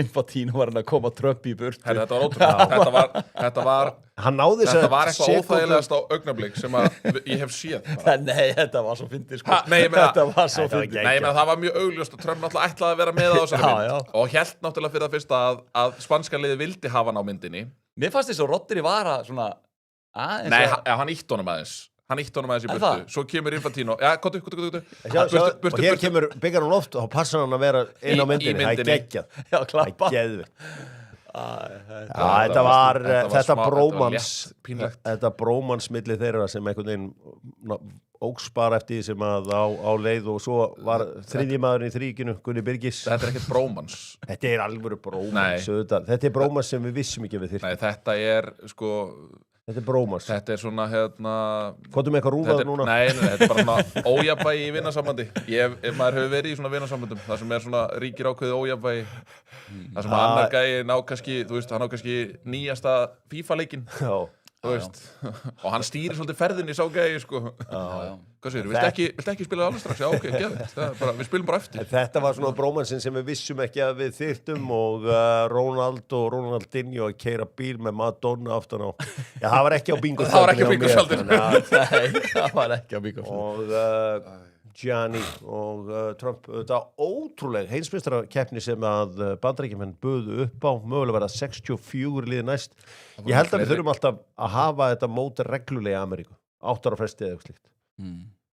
Infantino var hann að koma Trump í burt. Þetta var ótrúlega. Þetta var eitthvað óþægilegast á augnablik sem ég hef séð. Nei, þetta var svo fyndið sko. Þetta var svo fyndið. Nei, ég meina það var mjög augljóst og Trump náttúrulega ætlaði að vera með á þessari mynd og hélt náttúrulega fyrir það fyrsta að spanska liði vildi hafa hann á myndinni. Mér fannst þess að Rodri var að svona Nei, hann ítt honum aðeins. Hann ítt honum aðeins í burtu. Svo kemur Infantino. Já, kottu. Og hér kemur byggjar hann oft og passar hann að vera inn á myndinni. Það er geggjað. Já, klappa. Það er geðvikt. Þetta brómans milli þeirra sem einhvern veginn óks bara eftir því sem að á leið og svo var þriðji maðurinn í þríkinu, Gunni Birgis. Þetta er ekkert brómans. Þetta er alvöru brómans. Þetta er brómans sem við vissum ekki við þyrftum. Nei, þetta er sko Þetta er brómans. Þetta er svona Kvotum eitthvað rúfaður núna? Nei, þetta er bara svona ójafnvægi í vinasambandi. Maður hefur verið í svona vinasambandum það sem er svona ríkir ákveðið ójafnvægi. Það sem annar gæi ná kannski, þú veist, hann á kannski nýjasta FIFA-leikinn. Já. Þú veist. Og hann stýrir svolítið ferðinni sá gæi, sko. Hvað segir, viltu ekki spila alveg strax? Já, ok, við spilum bara eftir. Þetta var svona brómansin sem við vissum ekki að við þyrftum og Ronaldo og Ronaldinho að keyra bíl með Madonna aftan á. Já, það var ekki á bingosaldinu. Það var ekki á bingosaldinu. Nei, það var ekki á bingosaldinu. Og Gianni og Trump, þetta ótrúlega heimsmeistarakeppni sem að Bandaríkjamenn buðu upp á, mögulega verða 64 liði næst. Ég held að við þurfum alltaf að hafa þetta móti reglulega í Ameríku, 8 ára fresti eða eitthvað slíkt.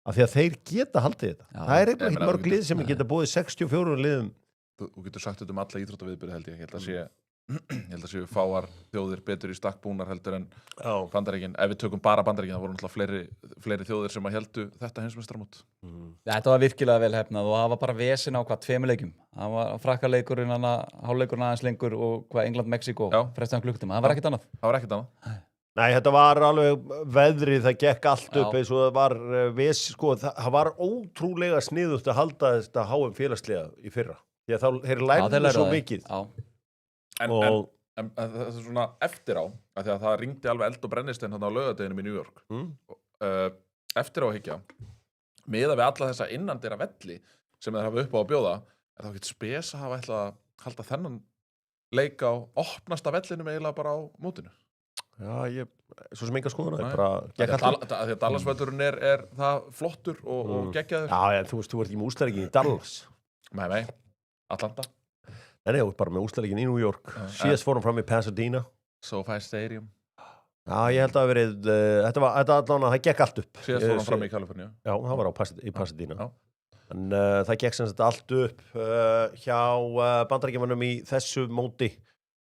Af því að þeir geta haldið þetta. Það er eitthvað ekki mörg lið sem geta búið 64 liðum. Þú getur sagt þetta alla íþróttaviðburði held ég. Ég held að séu fáar þjóðir betur í stakk búnar heldur en Bandaríkin. Ef við tökum bara Bandaríkin, það voru náttúrulega fleiri þjóðir sem að heldu þetta heimsmeistaramót. Þetta var virkilega vel hefnað og það var bara vesen á 2 leikum. Það var frakkaleikurinn, hálfleikurinn aðeins lengur og England-Mexiko, frestan klukkutíma. Það var ekkert annað. Nei, þetta var alveg veðrið, það gekk allt upp eins og það var það var ótrúlega sniðugt að halda þetta HM félagslega í fyrra. Því að þeir lærðu svo mikið. En það er svona eftir á, af því að það ringdi alveg eld og brennistein þarna á laugardeginum í New York. Eftir á að hyggja, miðað við alla þessa innandira velli sem þeir hafa upp á að bjóða, er það ekkert spes að hafa ætlað að halda þennan leik á opnasta vellinum eiginlega bara á mótinu. Já, svo sem enga skoðuna er bara gekk alltaf. Því að Dallasvöllurinn er það flottur og geggjaður. Já, en þú veist, þú ert ekki með úsleikinn í Dallas. Nei, Atlanta. Nei, þú ert bara með úsleikinn í New York. Síðast fórum fram í Pasadena. SoFi Stadium. Já, ég held að það verið, þetta allan að það gekk allt upp. Síðast fórum fram í Kaliforníu. Já, það var í Pasadena. En það gekk sem sagt allt upp hjá Bandaríkjamönnum í þessu móti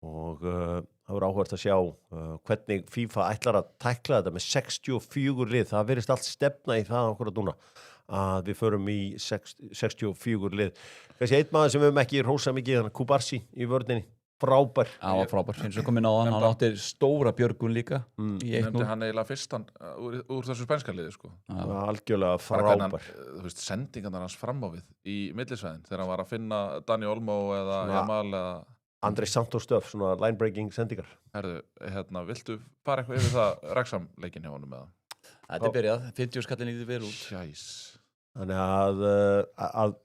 og það voru áhugavert að sjá hvernig FIFA ætlar að tækla þetta með 64 lið. Það virðist allt stefna í það okkur núna að við förum í 64 lið. Kannski einn maður sem við höfum ekki rósað mikið, Kubarsi í vörninni. frábær. Það var frábær, eins og komin á hann átti stóra björgun líka í 1-0. Nefndi hann eiginlega fyrstan úr þessu spænska liði sko. Algjörlega Bara hvernig frábær. hann, þú veist, sendingarnar hans fram á við í millisvæðin þegar hann var að finna Dani Olmo eða Jamal eða Andrés Santos stöf, svona line-breaking sendingar. herðu, viltu fara eitthvað yfir það Wrexham-leikinn hjá honum eða? Þetta byrjað, 50 skallin lítið vel út. Jæs. Þannig að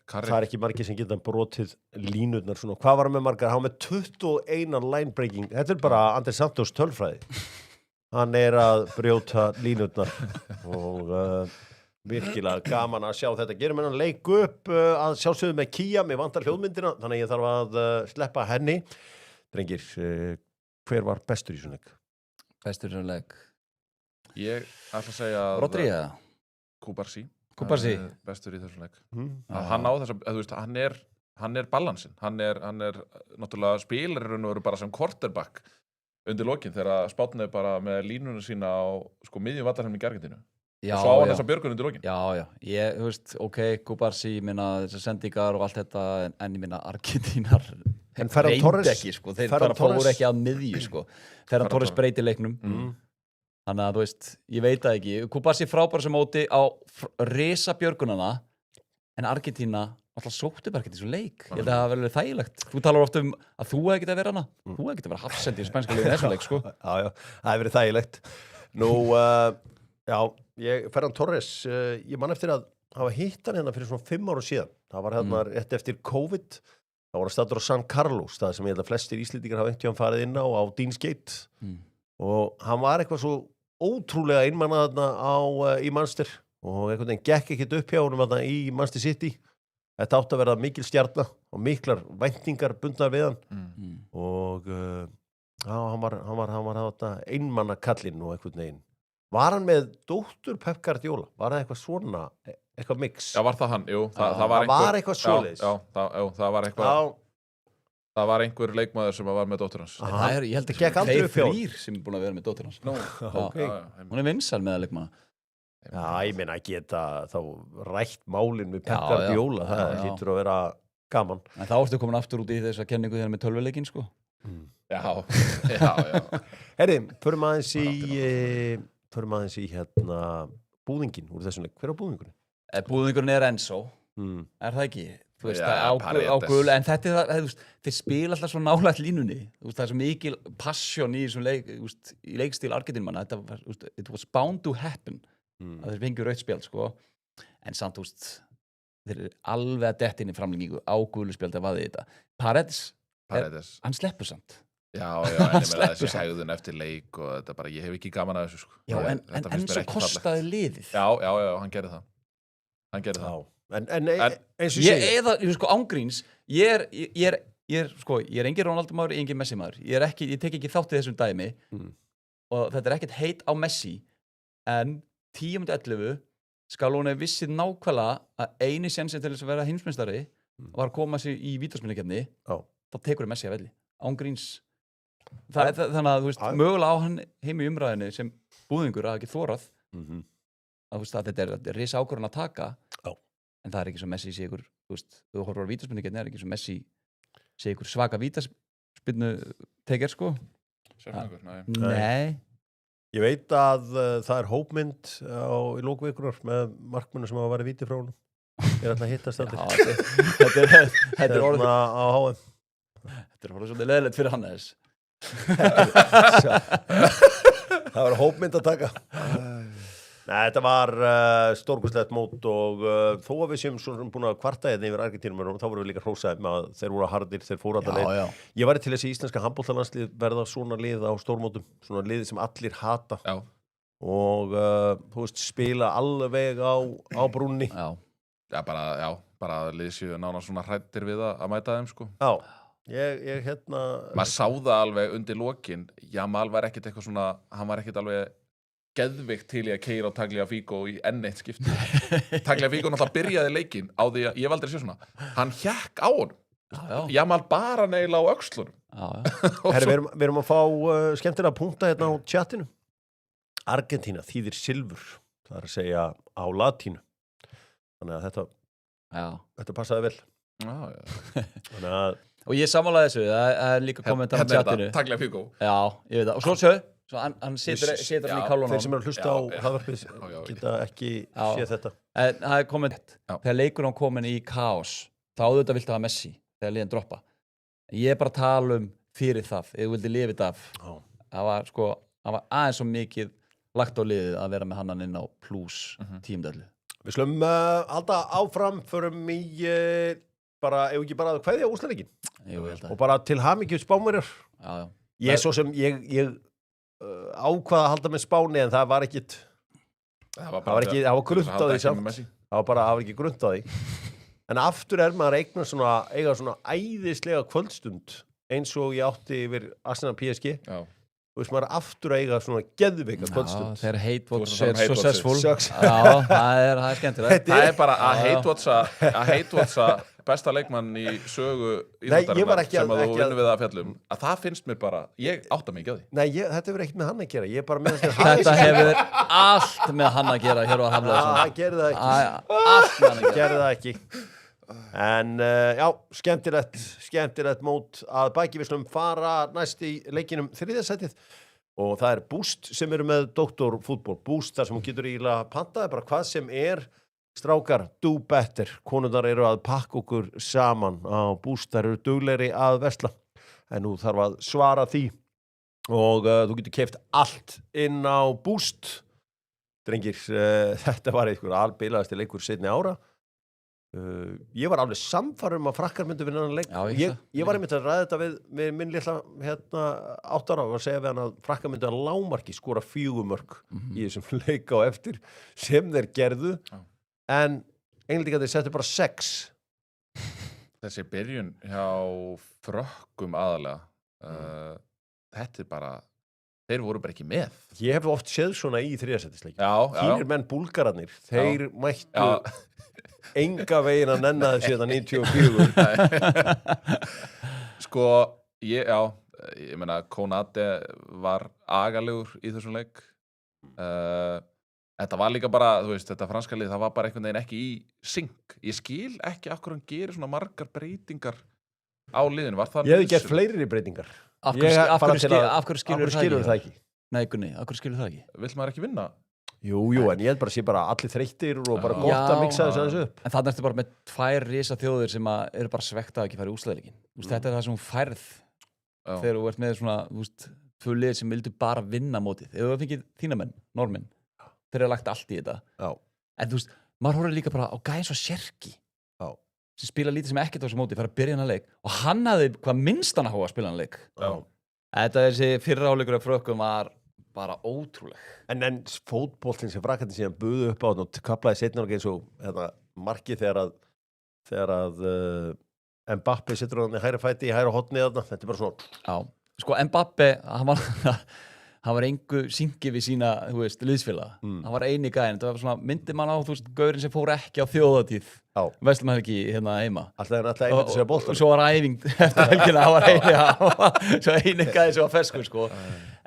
það er ekki margir sem geta brotið línurnar svona. Hvað var hann með margar? Hann var með 21 line-breaking. Þetta er bara Andrés Santos tölfræði. Hann er að brjóta línurnar og virkilega gaman að sjá þetta. Gerum hennan leik upp að sjálfsögðu með Kia, með vantar hljóðmyndina, þannig að ég þarf að sleppa henni. Drengir, hver var bestur í svona leik? Bestur í svona leik. Ég ætla að segja Rodri eða? Kubarsi. Kubarsi. Bestur í þessum leik. Hann á þess að, þú veist, hann er balansinn. Hann er náttúrulega spilarinn og eru bara sem quarterback undir lokin þegar Spánn er bara með línuna sína á sko miðjum vallarheim í Argentínu. Já, og svo á hann þessa björgun undir lokin. Já. Ég, þú veist, Kubarsi, minna þessar sendingar og allt þetta, en ég minna Argentínar Ferran Torres ekki, sko. Þeir bara fóru ekki að miðju, sko. Ferran Torres breyti leiknum. Þannig að, þú veist, ég veit það ekki. Kubarsi frábæra sem móti á risa björgunana, en Argentína alltaf sóttu bara ekki þessu leik. Ég held að það hafi verið þægilegt. Þú talar ofta að þú hefði getað að vera hana. Þú hefði getað að vera hafsendi í spænska liðinu þessu leik, sko. Já, það hefði verið þægilegt. Nú, Ferran Torres, ég man eftir að hafa hitt hann hérna fyrir svona 5 ára síðan. Það var hérna rétt eftir COVID. Það var að staddur á San Carlos, það sem ég held að flestir Íslendingar hafa einhvern farið inn á Dean's Gate. Og hann var eitthvað svo ótrúlega einmannað þarna í Manchester og einhvern veginn gekk ekkert upp hjá honum þarna í Manchester City. Þetta átti að verða mikil stjarna og miklar væntingar bundnar við hann og hann var þarna einmannakallinn og einhvern veginn. Var hann með dóttur Pep Guardiola? Var það eitthvað svona, eitthvað mix? Já, var það hann? Jú, það var eitthvað svoleiðis. Já, það var eitthvað. Það var einhver leikmaður sem var með dóttur hans. Ég held ekki að þeir 3 sem er búin að vera með dóttur hans. Hún er vinsæl með leikmanna. Já, ég meina að geta þá rætt málin með Pep Guardiola. Það hlýtur að vera gaman. En þá ertu komin aftur út í þessa kenningu þegar með tölvuleikinn, sko. Já. Herri, förum aðeins í hérna búðingin úr þessum leik. Hver á búðingurinn? Búðingurinn er Enzo. Er það ekki? Þú veist, Já, á gul, en þetta er það, þeir spila alltaf svo nálægt línunni, þú veist, það er svo mikil passion í þessum leik, þú veist, í leikstíl Argentínumanna, þetta var, þú veist, it was bound to happen, að þeir fengjur rautt spjald, sko, en samt, þú veist, þeir eru alveg að detta inn í framlengingu á gulu spjald að vaði þetta. Paredes, hann sleppur samt. Já, en ég meina þessi hegðun eftir leik og þetta bara, ég hef ekki gaman að þessu, sko. Já, en svo kostaði liðið. Já, hann gerði það. En eins og segja eða, sko, ángríns ég er engin Ronaldo maður, engin Messi maður ég tek ekki þátt í þessum dæmi og þetta er ekkert heit á Messi en 10:11 skal hún vissið nákvæmlega að eini sénsinn til þess að vera heimsmeistari var að koma sér í vítaspyrnukeppni þá tekur Messi að velli, ángríns þannig að, þú veist, mögulega á hann heim í umræðinni sem búðingur að ekki þórað að, þú veist, að þetta er risa ákvörðun að taka en það er ekki svo Messi sé ykkur, þú veist, þú horfður á vítaspyrnukeppni er ekki svo Messi sé ykkur svaka vítaspyrnu teker, sko. Sérfræðingur, Nei. Ég veit að það er hópmynd í lókvikunar með markmennu sem hafa verið víti frá honum. Ég er alltaf að hittast allir. Þetta er orðið á HM. Þetta er orðið svolítið leðilegt fyrir hann þess. Það var hópmynd að taka. Nei, þetta var stórkostlegt mót og þó að við séum svona búin að kvarta hérna yfir Argentínum þá vorum við líka hrósaði með að þeir voru hardir, þeir fóru alla leið. Ég væri til þessi íslenska handboltalandslið verða svona lið á stórmótum, svona lið sem allir hata og þú veist, spila alveg á brúnni. Já, bara lið séu nána svona hræddir við að mæta þeim, sko. Já, ég hérna... Maður sá það alveg undir lokin, Jamal var ekkert eitthvað svona, hann var ekkert alveg geðvikt til í að keyra á Tagliafico í enn eitt skipti. Tagliafico náttúrulega byrjaði leikinn á því að ég hef aldrei séð svona. Hann hékk á honum. Jamal bara neila á öxlunum. Herri, við erum að fá skemmtilega punkta hérna á chatinu. Argentína þýðir silfur. Það er að segja á latínu. Þannig að þetta passaði vel. Þannig að Og ég sammála þessu, það líka kommentar á chatinu. Takklega Figo. Já, ég veit það. Og svo hann setur hann í kálunum. Þeir sem eru að hlusta á Já, hlaðvarpið já. geta ekki séð þetta. En það komment, þegar leikurinn komin í kaos, þá auðvitað viltu hafa Messi þegar liðin droppa. Ég bara að tala fyrir það, ef þú vildi lifa þetta af. Það var aðeins svo mikið lagt á liðið að vera með hann inn á plus tímdöldu. Við slum halda áfram, förum í bara, ef ekki bara að kveðja úrslitaleikinn. Jú, ég held að. Og bara til hamingju Spánverjar. Já. Ég svo sem, ég ákvað að halda með Spáni, en það var ekkit, það var grunnt á því samt. Það var ekki grunnt á því. En aftur maður eiga svona æðislega kvöldstund, eins og ég átti yfir Arsenal PSG. Já. Þú veist, maður eiga svona kvöldstund. Já, þegar hate watch er successful. Success. Já, það er skemmtilegt. Það er bara að hate-watcha besta leikmann í sögu íþróttarinnar sem að þú vinnur við að fjallum. Að það finnst mér bara, ég átta mig ekki á því. Nei, þetta hefur ekkert með hann að gera. Ég er bara með Þetta hefur allt með hann að gera hér á Hafleðarsson. Það gerði það ekki. Allt með hann að gera. Gerði það ekki. En já, skemmtilegt mót að baki. Við slum fara næst í leikinum þriðja sætið og það er Boost sem eru með Dr. Fútból. Boost þar sem hún getur íla pantaði bara hvað sem strákar, do better. Konundar eru að pakka okkur saman á Boost, þær eru duglegri að versla. En nú þarf að svara því og þú getur keypt allt inn á Boost. Drengir, þetta var einhver albilaðasti leikur seinni ára. Ég var alveg samfærum að Frakkar myndu vinna hann leik. Já, ég var einmitt að ræða þetta við minn litla 8 ára og að segja við hann að Frakkar myndu að lágmarki skora 4 mörk í þessum leik á eftir sem þeir gerðu. En Englendingarnir settu bara 6. Þessi byrjun hjá Frökkum aðalega, þetta bara, þeir voru bara ekki með. Ég hef oft séð svona í þriðasætisleikjum. Þínir menn búlgararnir, þeir mættu enga veginn að nenna þessi þetta 94. Sko, ég meina, Konate var agalegur í þessum leik. Þetta var líka bara, þú veist, þetta franska lið, það var bara einhvern veginn ekki í synk. Ég skil ekki af hverju hann gerir svona margar breytingar á liðinu. Ég hefði gert fleiri breytingar. Af hverju skilur það ekki? Nei, Gunni, af hverju skilur það ekki? Vill maður ekki vinna? Jú, en ég held bara að sé bara allir þreyttir og bara gott að mixa þessu upp. En þannig ertu bara með 2 risa þjóðir sem eru bara svekta að ekki fara í úrslitaleikinn. Þetta er það sem hún færð þegar þú ert með svona, þú veist, 2 lið sem vildu bara vinna mótið. Ef þú fengið þína menn, normenn, þeir eru lagt allt í þetta. En þú veist, maður horfir líka bara á gæði eins og Sjerki sem spila lítið sem ekkert á þessu móti, fara að byrja hann að leik og hann hafði hvað minnst hann að hóa að spila hann að leik. Þetta þessi fyrra áleikur af Frökkum var bara ótrúleg. En fótboltinn sem Frakkarnir síðan buðu upp á og kaplaði seinna eins og markið þegar að Mbappe setur hann í hægra fæti í hægra hornið þarna. Þetta er bara svona. Já, sko Mbappe, hann var engu syngi við sína, þú veist, liðsfélaga. Hann var eini gæðin. Þetta var svona, myndi mann á, þú veist, gaurinn sem fór ekki á þjóðatíð. Veistum hann ekki hérna heima. Alltaf einmitt sér boltan. Og svo var æfing eftir helgina, hann var svo eini gæði sem var ferskur, sko.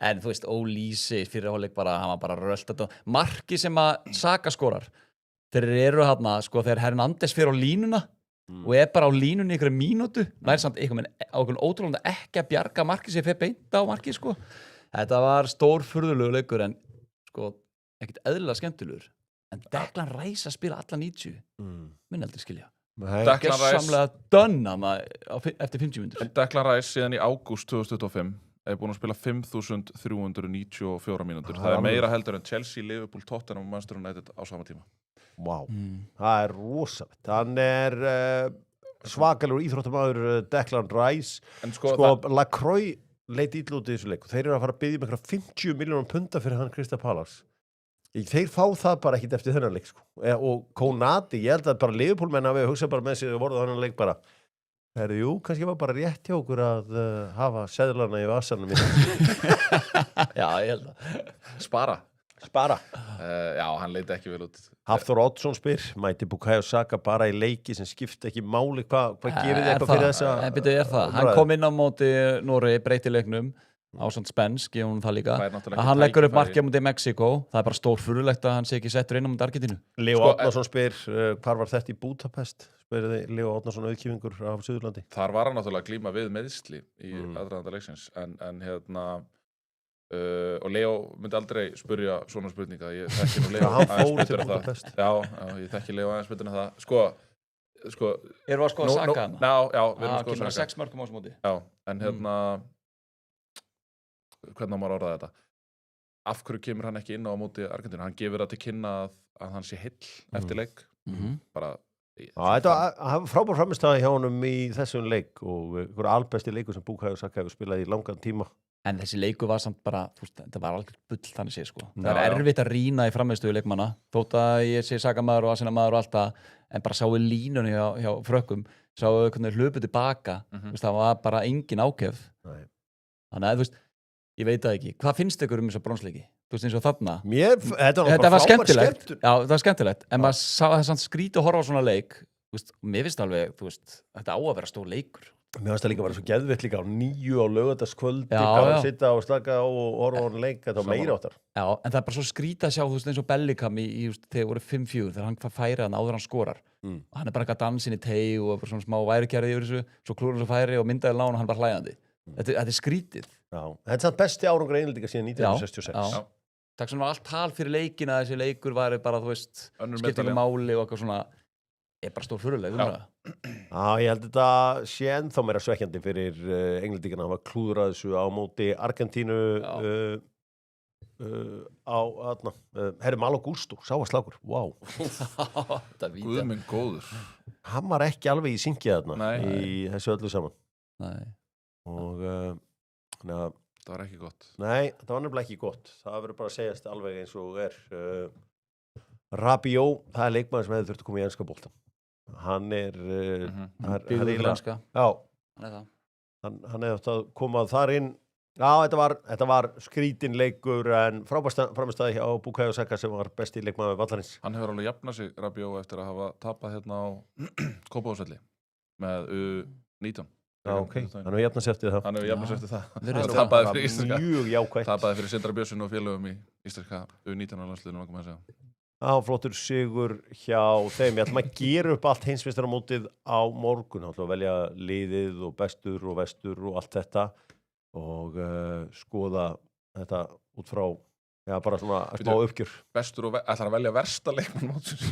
En þú veist, Ólísi fyrir hálfleik bara, hann var bara rölt þetta. Marki sem að Saka skorar, þeir eru hérna, sko, þegar Hernandez fyrir á línuna og bara á línunni ykkur mínútu, nær samt ykkur ótrúlega ekki að bjarga marki sem fyrir beint á marki, sko. Þetta var stór furðulegu leikur en sko, ekkert eðlilega skemmtilegur. En Declan Rice að spila alla 90. Minn aldrei skilja. Gersamlega dönna eftir 50 mínútur. Declan Rice síðan í ágúst 2025 er búin að spila 5.394 mínútur. Það er meira heldur en Chelsea, Liverpool, Tottenham og Manchester United á sama tíma. Vá, það er rosalegt. Hann er svakalegur íþróttamaður Declan Rice. Sko Lacroix leit illa út í þessu leik og þeir eru að fara að biðja um einhverja 50 milljónum punda fyrir hann Crystal Palace. Þeir fá það bara ekkit eftir þennan leik, sko. Og Konati, ég held að bara Liverpool-menn hafi hugsað bara með sig og voruð þennan leik bara jú, kannski var bara rétt hjá okkur að hafa seðlana í vasanum Já, ég held að Spara Já, hann leit ekki vel út Hafþór Oddsson spyr, mæti Bukayo Saka bara í leiki sem skipta ekki máli hvað gefið eitthvað fyrir þessa Hann kom inn á móti Noregi, breyti leiknum ásand Spence, gefum hún það líka að hann leggur upp markið á móti Mexiko það er bara stór furðulegt að hann sé ekki settur inn á móti Argentínu Leo Átnason spyr, hvar var þetta í Budapest? verði Leo Árnason auðkífingur af Suðurlandi? Þar var hann náttúrulega að glíma við meiðsli í aðdraganda leiksins en hérna og Leo myndi aldrei spyrja svona spurninga, ég þekki nú Leo hann aðeins fór betur til en það. Búdapest. Já, ég þekki Leo aðeins betur en það. Sko, Erum við að skoða Saka hana? já, við erum að Kemur skoða að Saka. 6 mörgum á þessu móti. Já, en hérna hvernig á maður að orða þetta? Af hverju kemur hann ekki inn á móti Argentínu? Hann gefur það til kynna að hann sé heill eftir leik. Bara Þetta var frábær framistæða hjá honum í þessum leik og einhver albesti leikur sem Bukayo Saka hefur spilað í langan tíma. En þessi leikur var samt bara, þú veist, þetta var alveg bull þannig séð, sko. Það Já, er erfitt að rýna í frammiðstöðu leikmanna, þótt að ég sé Saka-maður og Asina-maður og allt það, en bara sáu línunni hjá frökkum, sáu hvernig hlupið tilbaka, þú veist, það var bara engin ákef. Nei. Þannig að, þú veist, ég veit það ekki. Hvað finnst ykkur þessa bronsleiki? Þú veist, eins og þarna. Þetta var skemmtilegt. Já, það var skemmtilegt. En maður sá það skrítið að horfa á svona leik, þú veist, og mér finnst alveg, þú veist, þetta á að vera stór leikur. Mér finnst það líka að vera svo geðvitt líka á 9 á laugardagskvöldi, Já, bara já. að sitja og slaka á og horfa á hann leik, þetta var meira áttar. Já, en það er bara svo skrítið að sjá, þú veist, eins og Bellingham í þegar voru 5-4, þegar hann færi hann áður hann skorar. Og hann er bara ekki að dansa inn í teig og bara svona smá værukerði yfir þessu, svo klúður hann svo færi og myndaði lán og hann bara hlæjandi. Þetta er skrítið. Já, þetta er samt besti árangur Englendinga síðan 1966. Já. Takk sem var allt tal fyrir leikina að þessi leikur var bara, þú veist, Önnur skipti medalja. ekki máli og eitthvað svona, er bara stór fyrirleg, Já, ég held þetta sé ennþá meira svekkjandi fyrir Englendingana. Hann var klúðrað þessu á móti Argentínu á, herri Malo Gusto, sá að slákur, wow. Þetta víta. Guð minn góður. Hann var ekki alveg í syngið þarna Nei. í þessu öllu saman. Nei. Og, Það var ekki gott. nei, þetta var nefnilega ekki gott. Það verður bara að segjast alveg eins og er. Rabiot, það er leikmaður sem hefði þurft að koma í enska boltan. Hann er... Byggður fyrir enska. Já, Hann er það. hann hefði átt að koma þar inn. Já, þetta var skrítin leikur en frábærstæði hjá Bukayo Saka sem var besti leikmaður vallarins. Hann hefur alveg jafnað sig, Rabiot, eftir að hafa tapað hérna á Kópavogsvelli með U19. Já, ok. Hann hefur jafnað sér eftir það. Hann hefur jafnað sig eftir það. Virðist Hann það. tapaði fyrir íslenska. Mjög jákvætt. Tapaði fyrir Sindra Björnsson og félögum í íslenska U19 á landsliðinu, langum að segja. Já, flottur sigur hjá þeim. Ég ætlum að gera upp allt heimsmeistaramótið á morgun. Ég ætlum að velja liðið og bestur og vestur og allt þetta og skoða þetta út frá, já, bara svona smá uppgjör. Bestur og ætlar að velja versta leikmann mótsins.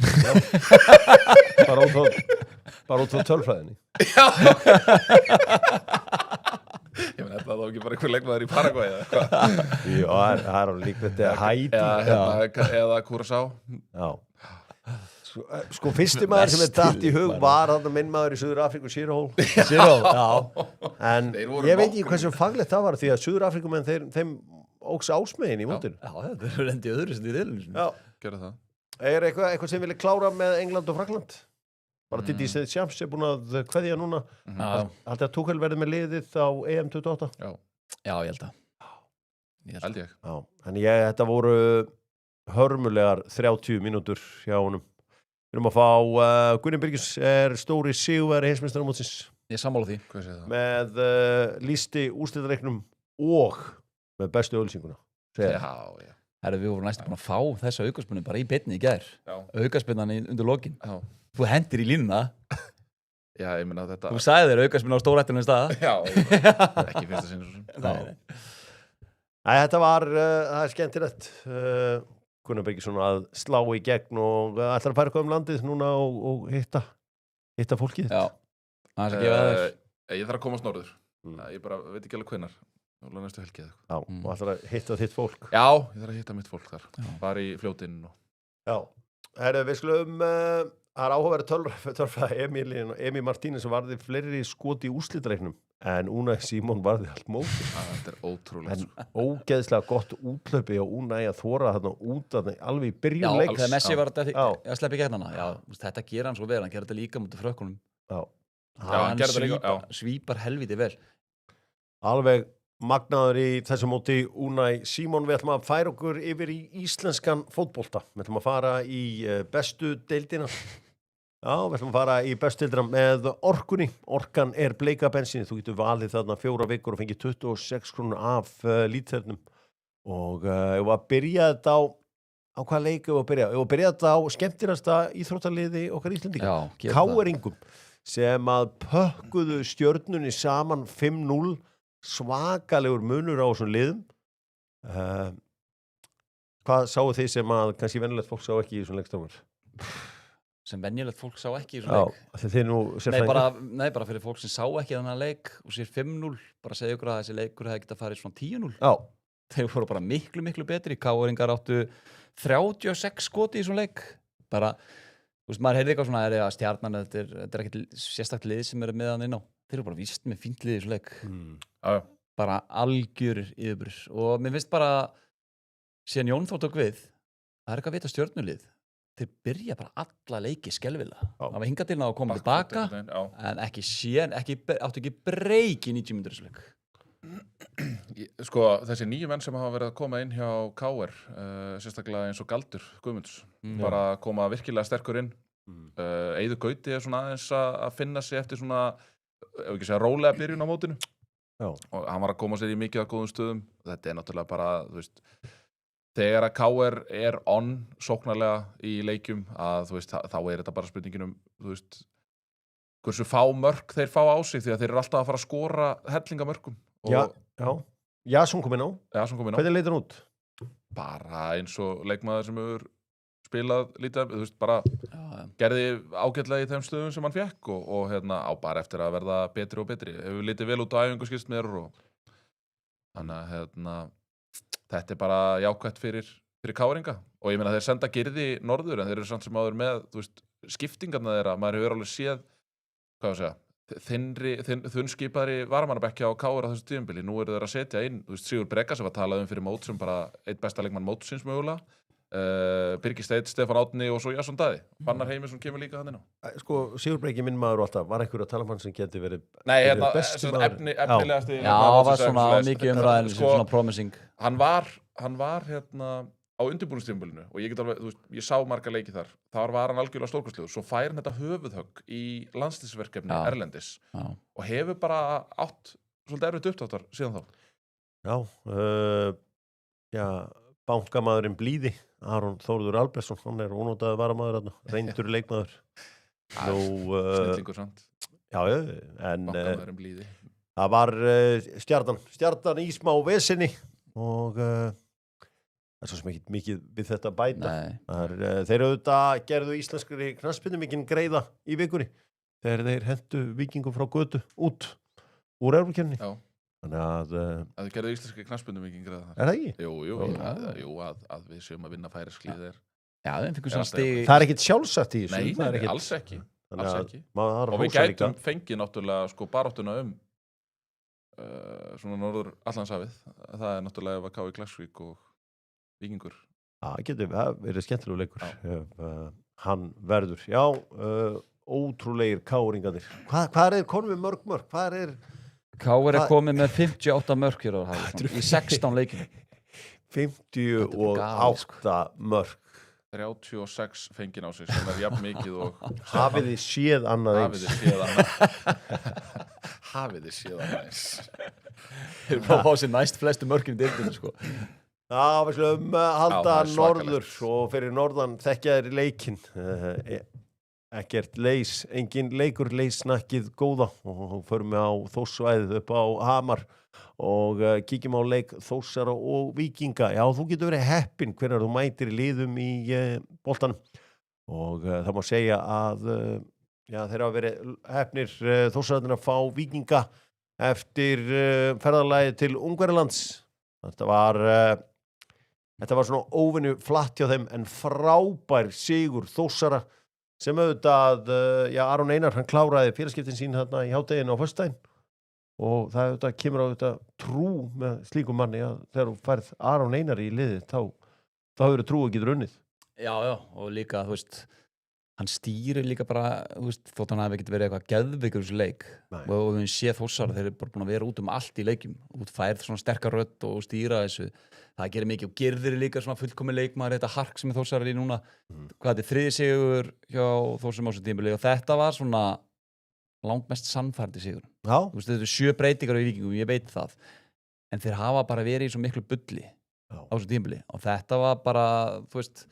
Bara út frá tölfræðinni. Ég meina, þetta þá ekki bara einhver leikmaður í Paraguay eða eitthvað. Já, það er alveg líkt þetta Haiti. Eða Curaçao. Já. Sko fyrsti maður sem er datt í hug var þarna minn maður í Suður-Afríku, Sirhól. Já. En Þeir voru ég veit ekki hversu faglegt það var því að Suður-Afríkumenn þeim óks ásmegin í mótinu. Já, þetta er endið öðru sem í deilinu. Já. Gerðu það. Er eitthvað sem vilja klára með England og Frakkland? Bara Didi Deschamps er búin að kveðja núna. Haldið að Tuchel verði með liðið á EM 28? Já, ég held að. held ég. Já, en þetta voru hörmulegar 30 mínútur hjá honum. Við erum að fá Gunni Birgis er stóri sigurvegari heimsmeistaramótsins Ég sammála því. Hvað segir það? með lýsti úrslitaleiknum og með bestu auglýsinguna. Já. Herru, við vorum næstu búin að fá þessa aukaspunni bara í beinni í gær. Já. Aukaspunnan undir lokin. Já. Þú hendir í línuna. Já, ég meina þetta. Þú sagði þér aukaspunni á stórættinu staða. Já, ekki fyrsta sinni. Nei, þetta var, það er skemmtilegt. Gunnar Birgisson að slá í gegn og ætlar að færa eitthvað landið núna og hitta fólkið. Já, það er að gefa þér. Ég þarf að komast norður. Ég bara veit ekki alveg hvenar. Alveg næstu helgi eða eitthvað. Já, og ætlar að hitta þitt fólk. Já, ég þarf að hitta mitt fólk þar. Bara í fljótinn og... Já, herru, við skulum, það er áhugaverið tölfræði Emi Martínez sem varði fleiri skot í úrslitaleiknum en Unai Simon varði allt móti. Þetta er ótrúlega. En ógeðslega gott útlöpi og Unai að þóra þarna út að alveg í byrjun leiks. Já, þegar Messi var að sleppa í gernana. Já, þetta gera hann svo vel, hann gera þetta líka mútið frökkunum. Já, hann gerði þetta líka. Svípar helviti vel. Alveg magnaður í þessu móti Unai Simon. Við ætlum að færa okkur yfir í íslenskan fótbolta. Við ætlum að fara í bestu deildina. Já, við ætlum að fara í bestu deildina með orkunni. Orkan er bleika bensinni. Þú getur valið þarna 4 vikur og fengið 26 krónur af líternum. Og ég var að byrja þetta á á hvað leik við að byrja? Við að byrja þetta á skemmtilegasta íþróttaliði okkar Íslendinga. Já, gerum það. Káeringum sem að pökkuðu stjörnunni saman 5-0, svakalegur munur á þessum liðum. Hvað sáu þið sem að kannski venjulegt fólk sá ekki í þessum leikstofur? Sem venjulegt fólk sá ekki í þessum leik. Þið nú Nei, bara fyrir fólk sem sá ekki þennan leik og sér 5-0, bara segja ykkur að þessi leikur hefði getað farið svona 10-0. Já. Þeir voru bara miklu, miklu betri. Káeringar áttu 36 skoti í þessum leik. Bara, þú veist, maður heyrði eitthvað svona, að Stjarnan, þetta er ekkert sérstakt lið sem eru með hann inn á. Þeir eru bara víst með fínt lið í þessum leik. Bara algjörir yfirbúrir. Og mér finnst bara, síðan Jón Þór tók við, það er eitthvað að vita stjörnulið. Þeir byrja bara alla leiki skelfilega. Það var hingað til að koma tilbaka, en áttu ekki breyk í 90 mínútur þessu leik. Sko, þessi nýju menn sem hafa verið að koma inn hjá KR, sérstaklega eins og Galdur Guðmunds, bara koma virkilega sterkur inn. Eiður Gauti er svona aðeins að finna sig eftir svona, ef ekki segja, rólega byrjun á mótinu. Og hann var að koma sér í mikið af góðum stöðum. Þetta er náttúrulega bara, þú veist, þegar að KR er on sóknarlega í leikjum, að þú veist, þá er þetta bara spurningin þú veist, hversu fá mörk þeir fá á sig, því að þeir eru alltaf að fara að skora hellingamörkum. Jason kom inn á. Hvernig leit hann út? Bara eins og leikmaður sem hefur spilað lítið, þú veist, bara gerði ágætlega í þeim stöðum sem hann fékk og á bara eftir að verða betri og betri. Hefur litið vel út á æfingu skilst mér og þannig að þetta er bara jákvætt fyrir Káringa. Og ég meina þeir senda Gyrði norður, en þeir eru samt sem áður með, þú veist, skiptingarna þeirra. Maður hefur alveg séð, hvað að segja, þunnskipaðri varamannabekkja á KR á þessu tímabili. Nú eru þeir að setja inn, þú veist, Sigur Breka sem var talað fyrir mót sem bara eitt besta leikmann mótsins mögulega. Birgir Steinn, Stefán Árni og svo Jason Daði. Fannar Heimisson kemur líka þannig ná. Sko, Sigur Breki minn maður og alltaf, var einhver að tala um hann sem geti verið besti maður? Efnilegasti. Já, það var svona mikið umræðin, svona promising. Hann var á undirbúningstímabilinu og ég get alveg, þú veist, ég sá marga leiki þar. Þar var hann algjörlega stórkostlegur. Svo fær hann þetta höfuðhögg í landsliðsverkefni erlendis og hefur bara átt svolítið erfitt upptáttar síðan þá. Já, bankamaðurinn blíði, Aron Þórður Albertsson, hann er ónotaður varamaður, reyndur leikmaður. Snillingur samt. Já, en bankamaðurinn blíði. Það var stjarnan í smá vesinni og það er svo sem ekki mikið við þetta bæta. Þeir auðvitað gerðu íslenskri knattspyrnu mikinn greiða í vikunni þegar þeir hentu Víkingum frá götu út úr Evrópukeppninni. Já. Þannig að þau gerðu íslenskri knattspyrnu mikinn greiða þar. Er það ekki? Jú, að við séum að vinna færisklið er. Já, þeim fikkum svona stig. Það er ekkit sjálfsagt í þessu. Nei, alls ekki. Og við gætum fengið náttúrulega sko baráttuna svona norður Atlantshafið. Það er náttúrulega ef að KV Klaksvík og Víkingur. Það getur verið skemmtilegur leikur. Hann verður. Já, ótrúlegir káringarnir. Hvað er komið með mörg? Hvað er KR er komið með 58 mörk hér á Hafið í 16 leikinu. 58 mörk. 36 fengin á sig sem er jafn mikið og hafið þið séð annað eins. Hafið þið séð annað eins. Þeir eru bara á sér næst flestu mörkjum í deildinni sko. Já, við slum halda norður og fyrir norðan þekkja þeir leikinn. Ekkert leys, engin leikur leysnakkið góða og förum við á Þórssvæðið upp á Hamar og kíkjum á leik Þórsara og Víkinga. Já, þú getur verið heppinn hvenær þú mætir liðum í boltanum og það má segja að þeir hafa verið heppnir Þórsararnir að fá Víkinga eftir ferðalagið til Ungverjalands. Þetta var svona óvenju flatt hjá þeim en frábær sigur Þórsara sem auðvitað, Aron Einar, hann kláraði félagskiptin sín hérna í hádeginu á föstudaginn og það auðvitað kemur á auðvitað trú með slíkum manni að þegar þú færð Aron Einar í liðið, þá hefur trú og getur unnið. Já, og líka, þú veist, hann stýrir líka bara, þú veist, þótt hann hafi ekkert verið eitthvað geðveikur þessu leik og við séð Þórsara, þeir eru bara búin að vera út allt í leikjum, út færð svona sterkar rödd og stýra þessu. Það gerir mikið og Gyrðir líka svona fullkomin leikmaður, þetta hark sem er Þórsara í núna. Hvað þetta er 3. sigur hjá Þórsum á þessu tímabili og þetta var svona langmest sannfærandi sigur. Já. Þú veist, þetta eru 7 breytingar í Víkingum, ég veit það. En þeir hafa bara verið í svo miklu bulli á þessu tímabili og þetta var bara, þú veist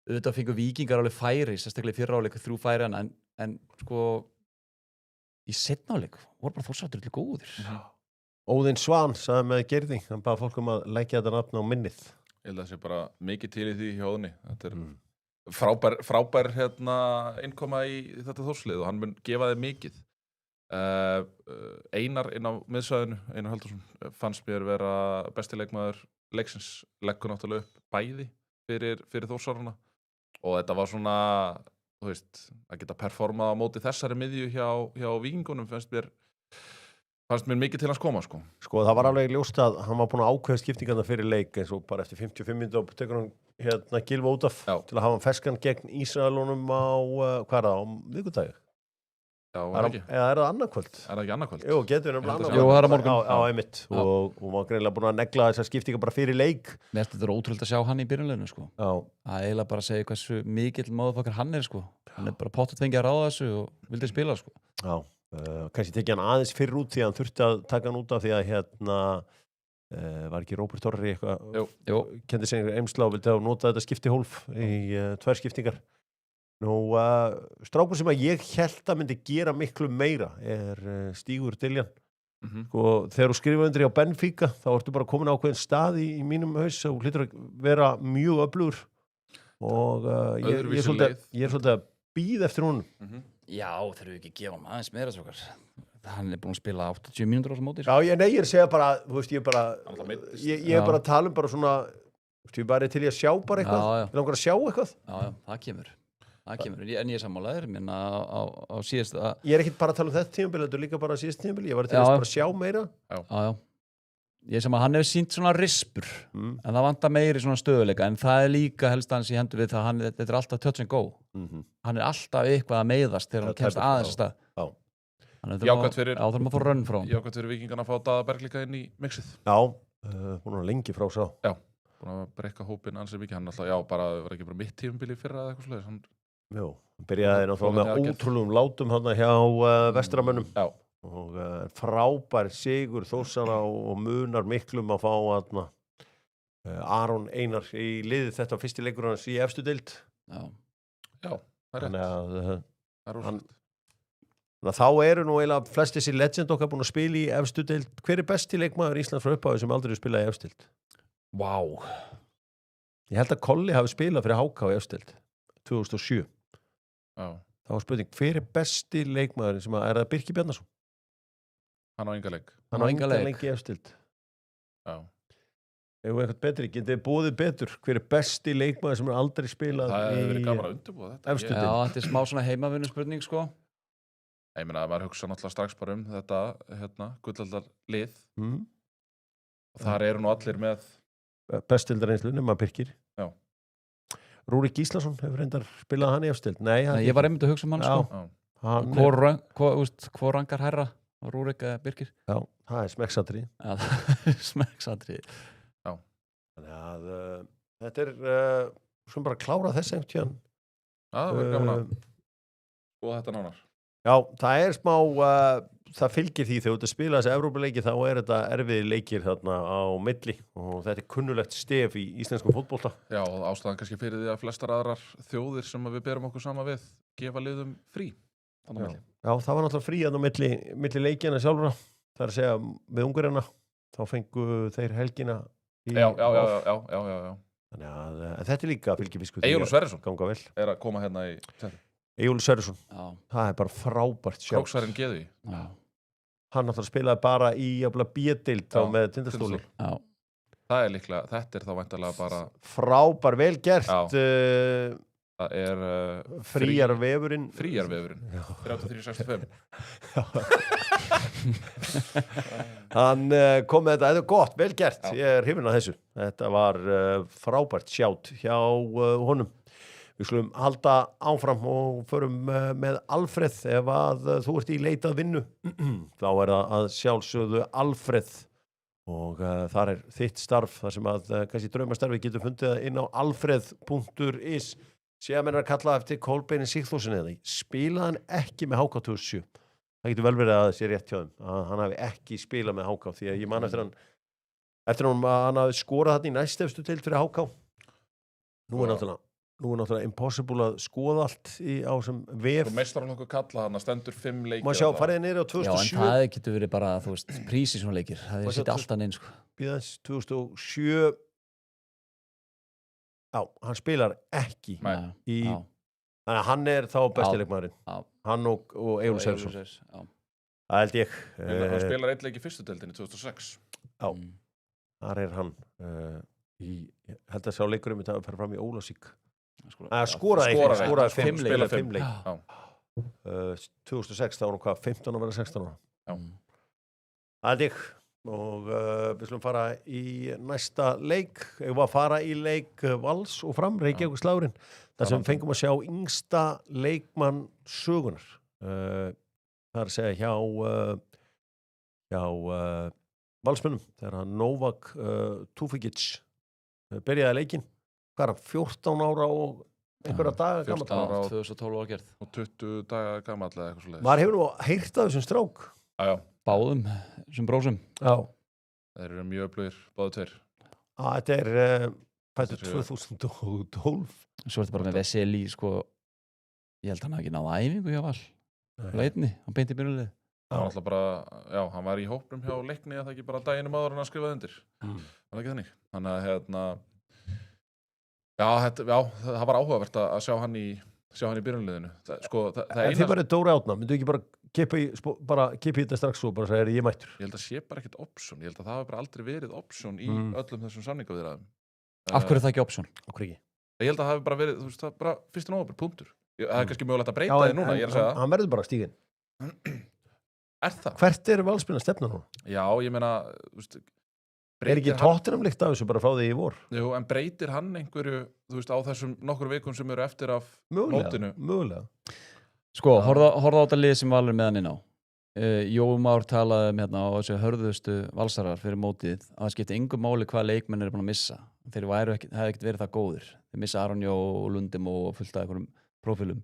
auðvitað fengu Víkingar alveg færi sérstaklega í fyrra áleik 3 færi en sko í seinna áleik voru bara Þórsararnir til góðir Óðinn Svan sagði með Gerði, hann bað fólk að leggja þetta nafn á minnið. Ég held að það sé bara mikið til í því hjá Óðni. Þetta frábær innkoma í þetta Þórslið og hann mun gefa þið mikið. Einar inn á miðsvæðinu, Einar Halldórsson, fannst mér vera besti leikmaður leiksins, leggur náttúrulega upp bæði fyrir Þórsarana og þetta var svona, þú veist, að geta performað á móti þessari miðju hjá Víkingunum fannst mér mikið til hans koma, sko. Sko, það var alveg ljóst að hann var búin að ákveða skiptingarna fyrir leik eins og bara eftir 55 mínútur og tekur hann Gylfa út af til að hafa hann ferskan gegn Ísraelunum á, hvað er það, á vikudagi? Já, Eða er það annarkvöld? Er það ekki annarkvöld? Jú, getur við Jú, það er á morgun. Já, einmitt. Og var greinilega búin að negla þessar skiptingar bara fyrir leik. Mér finnst þetta ótrúlega að sjá hann í byrjunleginu, sko. Já. Það eiginlega bara að segja hversu mikill móðufokkar hann sko. Hann bara pottet fengið að ráða þessu og vildi spila, sko. Já, kannski tekið hann aðeins fyrr út því að hann þurfti að taka hann út af því að var ekki Róbert Torri eitthvað kendi sig eimsla og vildi að nota þetta skiptihólf í 2 skiptingar. Nú, strákur sem að ég held að myndi gera miklu meira Stígur Diljan. Sko, þegar þú skrifa undir á Benfica þá ertu bara komin á ákveðin stað í mínum haus og hlýtur að vera mjög öflugur og ég er svolítið að bíða eftir honum. Já, þeir eru ekki að gefa aðeins meira svokar. Hann búin að spila 80 mínútur á þessu móti. Já, ég er að segja bara, þú veist, ég er bara að tala um bara svona, þú veist, ég bara til ég að sjá bara eitthvað. Ég langar að sjá eitthvað. Já, það kemur. En ég er sammálaður, minna á síðasta... Ég er ekkert bara að tala um þetta tímabil, þetta er líka bara síðast tímabil, ég var til að bara sjá meira. Já. Ég er saman, hann hefur sýnt svona rispur, en það vantar meiri svona stöðuleika, en það er líka helst hans í hendur við það, þetta er alltaf touch and go. Hann er alltaf eitthvað að meiðast þegar hann kemst aðeins að stað. Jákvæmt fyrir... Já, þarf að fá rönn frá hann. Jákvæmt fyrir Víkingarna að fá Daða Berg líka inn í mixið. Já, búin að lengi frá sá. Já, búin að brekka hópinn ansið mikið, hann alltaf, bara var ekki bara mitt tímabili fyrra eða eitthvað svoleiðis. Jú, byrjaði náttúrulega með ótrúlegum látum hann hjá Vestramönnum og frábær sigur Þórsara og munar miklum að fá Aron Einar í liðið þetta fyrsti leikur hans í efstu deild. Já, það er rétt. Þannig að þá eru nú eiginlega flest þessi legend okkar búin að spila í efstu deild. Hver besti leikmaður Íslands frá upphafi sem aldrei spilað í efstu deild? Vá. Ég held að Kolli hafi spilað fyrir HK í efstu deild 2007. Það var spurning, hver besti leikmaðurinn sem er það Birkir Bjarnason? Hann á enga leik. Hann á enga leik í efstild. Já. Ef við eitthvað betri, getið þið búið betur, hver besti leikmaður sem er aldrei spilað það hefur verið gaman að undirbúa þetta. Efstild. Já, þetta er smá svona heimavinnu spurning, sko. Ég meina, maður hugsa náttúrulega strax bara þetta, gullaldar lið. Og þar eru nú allir með... Bestildar einslu, nema Birkir. Já. Rúrik Gíslason hefur reyndar spilað hann í efstild. Nei, ég var einmitt að hugsa hann, sko. Hvor rangar herra? Rúrik eða Birkir? Já, það er smekksatrið. Já, það er smekksatrið. Já. Þannig að þetta er, svona bara að klára þess einhvern tíðan. Já, það verður gaman að skoða þetta nánar. Já, það er smá, það fylgir því þegar þú ert að spila þessi Evrópuleiki þá er þetta erfiði leikir þarna á milli og þetta er kunnulegt stef í íslenskum fótbolta. Já, og ástæðan kannski fyrir því að flestar aðrar þjóðir sem við berum okkur saman við gefa liðum frí. Já, það var náttúrulega frí á milli leikjana sjálfra. Það er að segja með Ungverjana, þá fengu þeir helgina í... Já. Þannig að þetta er líka fylgifisku. Eyjólfur Sverrisson ganga vel. Er að koma hérna í tætti. Eyjólfur Sverrisson, það er bara frábært sjálf. Króksarinn Geðví. Hann náttúrulega spilaði bara í B-deild þá með Tindastóli. Já. Það er líklega, þetta er þá væntanlega bara... Frábær, vel gert. Það er... Fríarvefurinn. 3365. Hann kom með þetta gott, vel gert. Ég er hrifinn af þessu. Þetta var frábært sjátt hjá honum. Við skulum halda áfram og förum með Alfreð ef að þú ert í leitað vinnu. Þá er það að sjálfsögðu Alfreð og þar er þitt starf þar sem að kannski draumastarfi getur fundið inn á alfreð.is. Sér að menn að kalla eftir Kolbeini Sigþórssyni eða spilaði hann ekki með HK 2007. Það getur vel verið að það sé rétt hjá þeim að hann hafi ekki spilað með HK því að ég man eftir hann eftir að hann hafi skorað þarna í næstefstu deild fyrir HK. Nú er náttúrulega impossible að skoða allt á sem vef. Og meistaraflokkur kalla hann að stendur 5 leikir. Má sjá, farið niður á Já, 2007. en það getur verið bara, þú veist, prísi svona leikir. Það er sitt alltaf inn, sko. Bíðans 2007. Já, hann spilar ekki Nei. í... Já. Þannig að hann er þá bestileikmaðurinn. Já. Hann og Egil Selsson. Já. Það held ég. Hann spilar 1 leik í fyrstu deildinni 2006. Já, þar er hann. Ég held að sjá leikurinn mitt að fara fram í Ólafsvík. Skoraði 5 leik. Já. 2006, þá var hann hvað, 15 að vera 16 ára. Já. Það held ég. Og við slum fara í næsta leik. Ég var að fara í leik Vals og Fram, Reykjavík slagurinn. Það sem fengum að sjá yngsta leikmann sögunar. Það er að segja hjá Valsmönnum, þegar hann Novak Tufikic byrjaði leikinn. Hvað er hann, 14 ára og einhverja daga gamall? 14 ára og 2012 var gerð. Og 20 daga gamall eða eitthvað svoleiðis. Maður hefur nú heyrt af þessum strák. Já. Báðum, sem brósum. Já. Þeir eru mjög öflugir, báðu tveir. Þetta er fættur 2012. Svo er þetta bara með Veseli, sko, ég held að hann hafi ekki náð æfingu hjá Val. Leitni, hann beinti byrjunlið. Hann var alltaf bara, já, hann var í hópnum hjá Leikni að það ekki bara daginum áður en að skrifaði undir. Það var ekki þannig. Þannig að, það var áhugavert að sjá hann í byrjunliðinu. En þið bara Dóri Átna, myndu ekki bara kipa í þetta strax og bara segja ég mættur? Ég held að sé bara ekkert option. Ég held að það hafi bara aldrei verið option í öllum þessum samningaviðræðum. Af hverju er það ekki option? Af hverju ekki? Ég held að það hafi bara verið, þú veist, það bara 1. nóvember, punktur. Það er kannski mögulegt að breyta því núna, ég er að segja það. Hann verður bara stíginn. Er það? Hvert er Valsmenn að stefna núna? Já, ég meina, þú veist, er ekki Tottenham líkt af þessu bara frá því í vor? Jú, en breytir hann einhverju, þú veist, á þessum nokkur vikum sem eru eftir af mótinu? Mögulega. Sko, horfða á þetta lið sem Valur með hann inn á. Jói Már talaði hérna á þessu hörðustu valsarar fyrir mótið að það skipti engum máli hvað leikmenn eru búin að missa. Þeir hefði ekkert verið það góðir. Þeir missa Aron Jó og Lundum og fullt af einhverjum prófílum.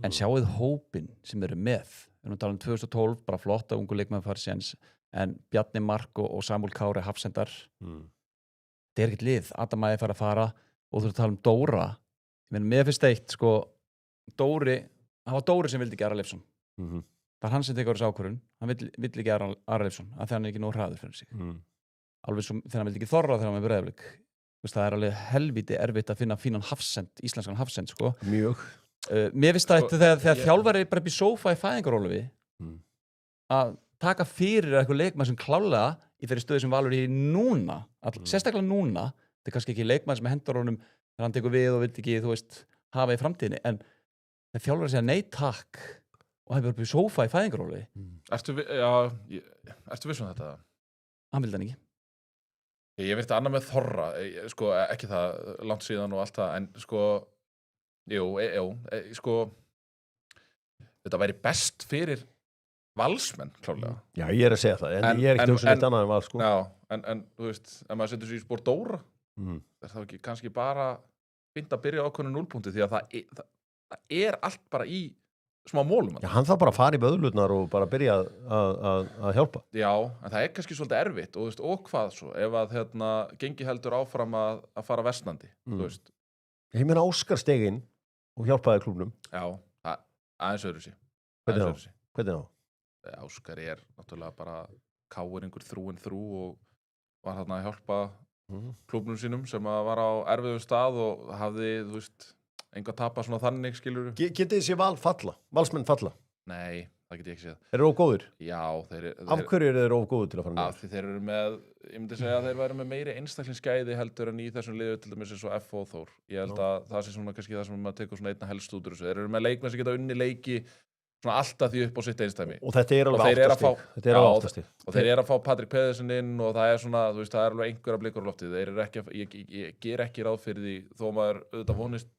En sjáuð hópin sem eru með. Við erum að tala 2012, bara flott að ungu leikmenn fari séns. En Bjarni Mark og Samuel Kári hafsendar. Það er ekkert lið. Adam Ægir fara að fara og þú ert að tala Dóra. Ég meina, mér finnst eitt, sko, það var Dóri sem vildi ekki Ara Leifsson. Það er hann sem tekur þessu ákvörðun. Hann vill ekki Ara Leifsson af því hann er ekki nóg hraður fyrir sig. Alveg sem þegar hann vildi ekki Þorra þegar hann er Breiðablik. Það er alveg helviti erfitt að finna fínan hafsend, íslenskan hafsend, sko. Mjög. Mér finnst það þegar þjálfari er bara upp í sófa í fæðingarólufi að taka fyrir eitthvað leikmann sem klálega í þeirri stöðu sem Valur í núna, sérstaklega núna, þetta er kannski ekki leikmann sem hendur honum þegar hann tekur við og vill ekki, þú veist, hafa í framtíðinni, en þegar þjálfari segja nei takk og hefur upp í sófa í fæðingarólufi. Ertu viss um þetta? Hann vildi hann ekki. Ég veit annað með Þorra, sko, ekki það, langt síðan og allt það, en sko, sko, þetta væri best fyrir Valsmenn, klárlega. Já, ég er að segja það, en ég er ekki hugsun eitt annað en Val, sko. Já, en þú veist, ef maður setur sér í spór Dóra, er það ekki kannski bara fínt að byrja ákveðnu núlpunkti, því að það er allt bara í smá mólum. Já, hann þarf bara að fara í böðlutnar og bara byrja að hjálpa. Já, en það er kannski svolítið erfitt og hvað svo, ef að gengi heldur áfram að fara versnandi, þú veist. Ég meina Óskar steginn og hjálpaði klúbnum. Já, aðeins öðru sí. Hvernig þá? Óskar er náttúrulega bara káringur þrúinn og var þarna að hjálpa klúbnum sínum sem var á erfiðum stað og hafði, þú veist, enga tapa svona þannig, skilur. Getið þessi Valsmenn falla? Nei, það get ég ekki séð. Þeir eru ógóðir? Já, Af hverju eru þeir ógóðir til að fara með? Af því þeir eru með, ég myndi segja að þeir væri með meiri einstaklingsgæði heldur en í þessum liðu til dæmis eins og F.O. Þór. Ég held að það sé svona kannski það sem maður tekur svona einna helst út úr þessu. Þeir eru með leikmenn sem geta unni leiki svona alltaf því upp á sitt einstæmi. Og þetta er alveg áttasti. Og þeir eru að fá Patrik Pedersen inn og það er svona, þú veist, það er alveg einhverja blikur á loftið. Þeir eru ekki, ég ger ekki ráð fyrir því þó maður auðvitað vonist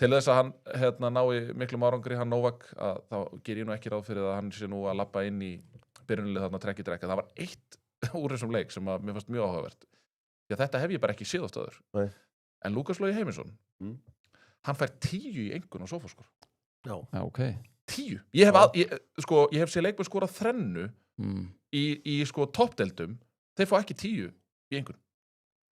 til þess að hann nái miklum árangri, hann Novak, að þá ger ég nú ekki ráð fyrir að hann sé nú að labba inn í byrjunlið þarna trekk í trekk. Það var eitt úr þessum leik sem að mér fannst mjög áhugavert. Því að þetta hef ég bara ekki séð oft áður. Nei. En Lúkas Logi Heimisson, hann fær 10 í engun á Sófaskor. Já, ok. 10. Ég hef séð leikmenn skorað 3 í sko toppdeildum. Þeir fá ekki 10 í einhvern.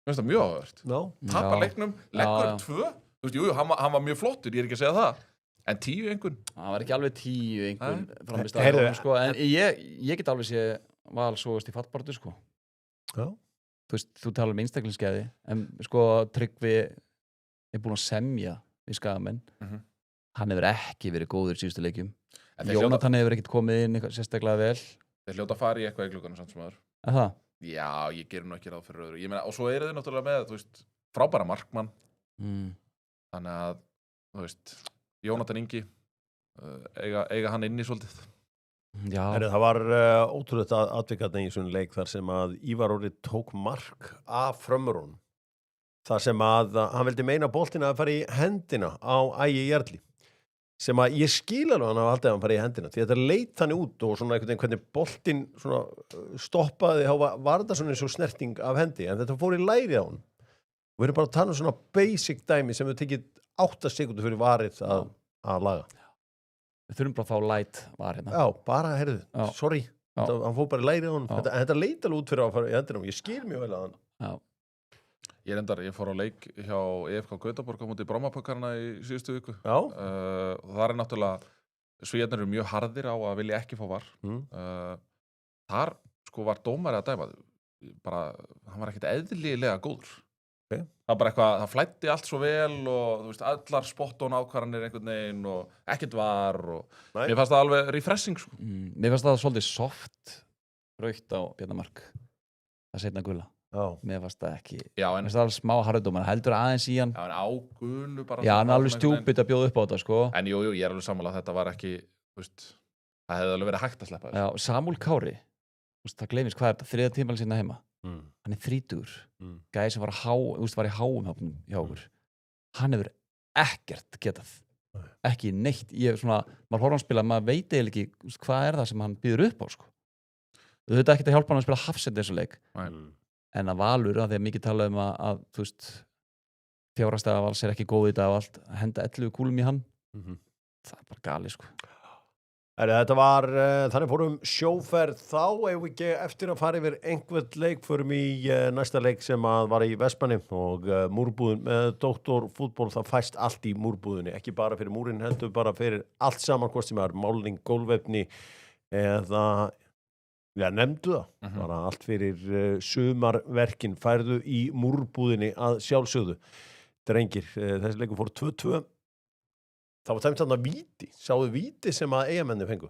Mér finnst það mjög áhugavert. Já. Tapa Já. leiknum, leggur Já, upp 2. Þú veist, jú, hann var mjög flottur, ég er ekki að segja það. En 10 í einhvern. Það var ekki alveg 10 einhvern framist Heyrðu, sko, en ég get alveg sé Val sógast í fallbaráttu sko. Já. Þú veist, þú talar um einstaklingsgæði en sko Tryggvi er búinn að semja við Skagamenn. Hann hefur ekki verið góður í síðustu leikjum. Jónatan hefur ekkert komið inn sérstaklega vel. Þeir hljóta að fara í eitthvað í glugganum samt sem aður. Er það? Já, ég gerir nú ekki ráð fyrir öðru. Ég meina, og svo eru þið náttúrulega með, þú veist, frábæra markmann. Þannig að, þú veist, Jónatan Ingi eiga hann inni svolítið. Já. Það var ótrúlegt atvikarni í svona leik þar sem að Ívar Orri tók mark af frömmurunum. Þar sem að hann vildi meina boltina að fara í hendina á Ægi Jarli. Sem að ég skil alveg hann að alltaf hann fara í hendina. Því þetta leit hann út og svona einhvern veginn hvernig boltinn svona stoppaði, þá var þetta svona eins og snerting af hendi. En þetta fór í læri á hann. Og við erum bara að tala um svona basic dæmi sem við tekið 8 sekundur fyrir varið að laga. Við þurfum bara að fá light var hérna. Já, bara, heyrðu, sorry. Já. Hann fór bara í læri á hann. Þetta leit alveg út fyrir að fara í hendina og ég skil mjög vel að hann. Já. Ég fór á leik hjá EFK Gautaborg á móti Brommapökkarna í síðustu viku. Já. Og það náttúrulega, Svíarnir eru mjög harðir á að vilja ekki fá var. Þar sko var dómari að dæma. Bara, hann var ekkert eðlilega góður. Okay. Það var bara eitthvað, það flæddi allt svo vel og þú veist, allar spot-on ákvarðanir einhvern veginn og ekkert var og mér fannst það alveg refreshing sko. Mér fannst það svolítið soft raukt á Bjarnamark. Það seinna gula. Já. Mér fannst það ekki. Já, en mér fannst það alveg smá harðudóm, hann heldur aðeins í hann. Já, en águlu bara. Já, hann er alveg stjúpid að bjóða upp á þetta, sko. En jú, ég er alveg sammála að þetta var ekki, þú veist, það hefði alveg verið hægt að sleppa þessu. Já, Samúl Kári, þú veist, það gleymist, hvað er þetta, 3. tímali sinna heima? Hann er 30. Gæði sem var í háum hjá okkur. Hann hefur ekkert getað. Ekki neitt. Ég svona, maður horfður hann spila, maður veit eiginlega ekki, hvað er það sem hann býður upp á, sko. Þú veit ekki að hjálpa hann að spila hafsend þessu leik. En að Valur, að því að mikið tala um að þú veist, fjárhagslega Vals er ekki góð í þetta og allt, að henda 11 kúlum í hann, það er bara gali, sko. Þetta var, þannig fórum sjóferð þá, ef við ekki eftir að fara yfir einhvern leik, fórum í næsta leik sem að var í Vestmanni og múrbúðin með doktorfútból, það fæst allt í múrbúðinni, ekki bara fyrir múrin, heldur bara fyrir allt saman, hvort sem er málning, gólfefni eða nefndu það, bara allt fyrir sumarverkin, færðu í múrbúðinni að sjálfsögðu. Drengir, þessi leikur fór 2-2. Það var tæmt þarna víti, sáðu víti sem að eigamenni fengu.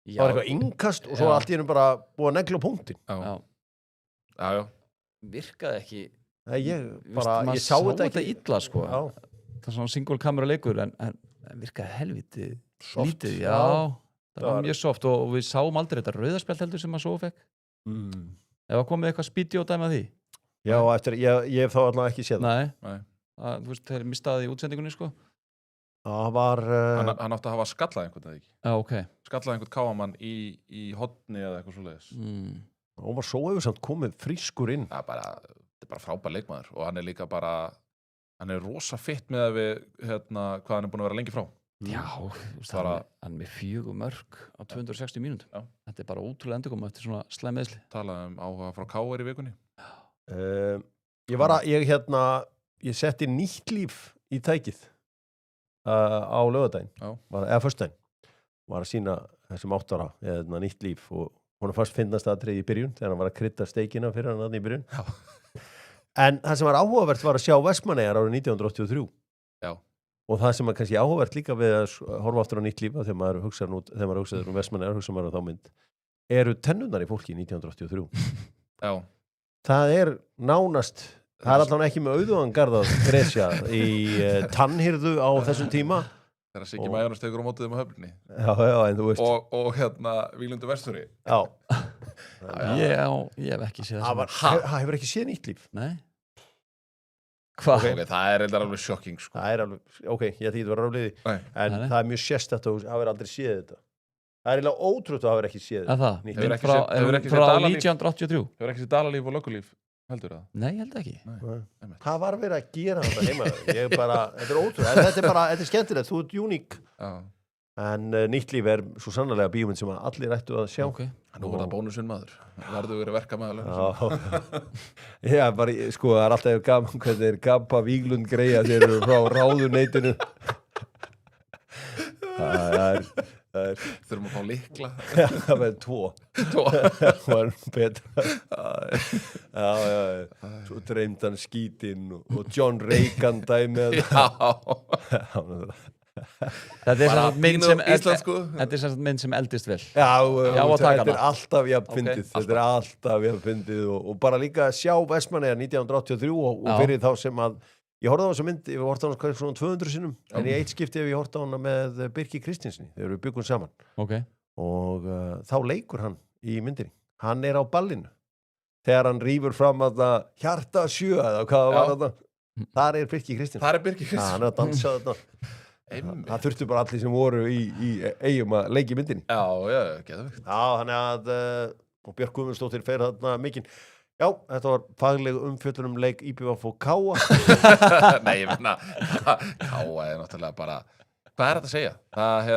Það var eitthvað innkast og svo allt í hennu bara búið að negla punktin. Já. Virkaði ekki. Nei, ég sá þetta ekki illa, sko. Já. Það er svona single camera leikur en virkaði helviti lítið, já. Það var mjög soft og við sáum aldrei þetta rauðarspjald heldur sem að svo fekk. Ef að komið eitthvað spíti og dæma því? Já, eftir, ég hef þá allavega ekki séð það. Nei. Þú veist, þeir mistaði í útsendingunni, sko. Það var... Hann átti að hafa skallað einhvern, eða ekki? Já, ok. Skallað einhvern káamann í hotni eða eitthvað svoleiðis. Hún var svo hefur samt komið frískur inn. Þetta er bara frábær leikmaður og hann er líka bara, hann er rosa fitt með að við, hvað hann er búin að vera lengi frá. Já, hann með 4 mörk á 260 mínútum. Já. Þetta er bara ótrúlega endurkoma eftir svona slæm meðsli. Talaði áhuga frá KR í vikunni. Ég setti nýtt líf í tækið á laugardaginn, eða föstudaginn. Var að sýna þessum 8 ára eða nýtt líf og hún fannst finnast aðrið í byrjun þegar hann var að krydda steikina fyrir hann í byrjun. Já. En það sem var áhugavert var að sjá Vestmannaeyjar árið 1983. Já. Og það sem er kannski áhugavert líka við að horfa aftur á nýtt líf þegar maður hugsaður Vestmannaeyjar, hugsa maður á þá mynd, eru tennurnar í fólki 1983. Já. Það er nánast, það er allavega ekki með auðugangarðað gresja í tannhirðu á þessum tíma. Þegar Siggi Majónas tekur á mótið á höfninni. Já, en þú veist. Og Víglundur Vestfirði. Já. Ég hef ekki séð það. Það hefur ekki séð nýtt líf. Nei. Hvað? Okay, það er alveg sjokking, sko. Það er alveg, ég ætti ekki að vera ráðliði. En það er mjög sérstætt að hafa aldrei séð þetta. Það er eiginlega ótrútt að hafa ekki séð þetta. Það? Frá 1983? Hefur ekki séð Dalalíf og Löggulíf, heldur það? Nei, ég held ekki. Hvað var verið að gera þetta heima? Þetta er ótrútt. Þetta er skemmtilegt, þú ert uník. En nýtt líf svo sannarlega bíómynd sem allir ættu að sjá. Ok. Nú er það bónusinn maður. Verður verið verkamæður. Já, bara, sko, það alltaf gaman hvernig Gabba Víglund greiða þeir eru frá ráðuneytinu. Þurfum að fá lykla. Það verður 2. Það var betra. Já. Svo dreymd hann skítinn og John Reagan dæmið. Þetta er mynd sem íslensku. Þetta er mynd sem eldist vel. Já, að taka þetta hana. alltaf jafn Ok, fyndið. Þetta alltaf jafn fyndið og bara líka að sjá Vestmannaeyjar 1983 og fyrir þá sem að ég horfði á þessa mynd, ég horfði á hana svona 200 sinnum, en í eitt skipti hef ég horfði á hana með Birki Kristinsen þegar við byggum saman. Ok. Og þá leikur hann í myndinni. Hann á ballinu. Þegar hann rýfur fram að það hjarta 7 eða hvað var þetta. Þar Birki Kristinsen. Það Birki Kristinsen. Hann að dansa þetta. Það þurftu bara allir sem voru í eigum að leiki myndinni. Já, geðveikt. Já, þannig að og Björk Guðmundsdóttir fer þarna mikinn. Já, þetta var fagleg umfjöllun leik IBVF og Káa. Nei, ég meina, Káa náttúrulega bara, hvað þetta að segja? Það,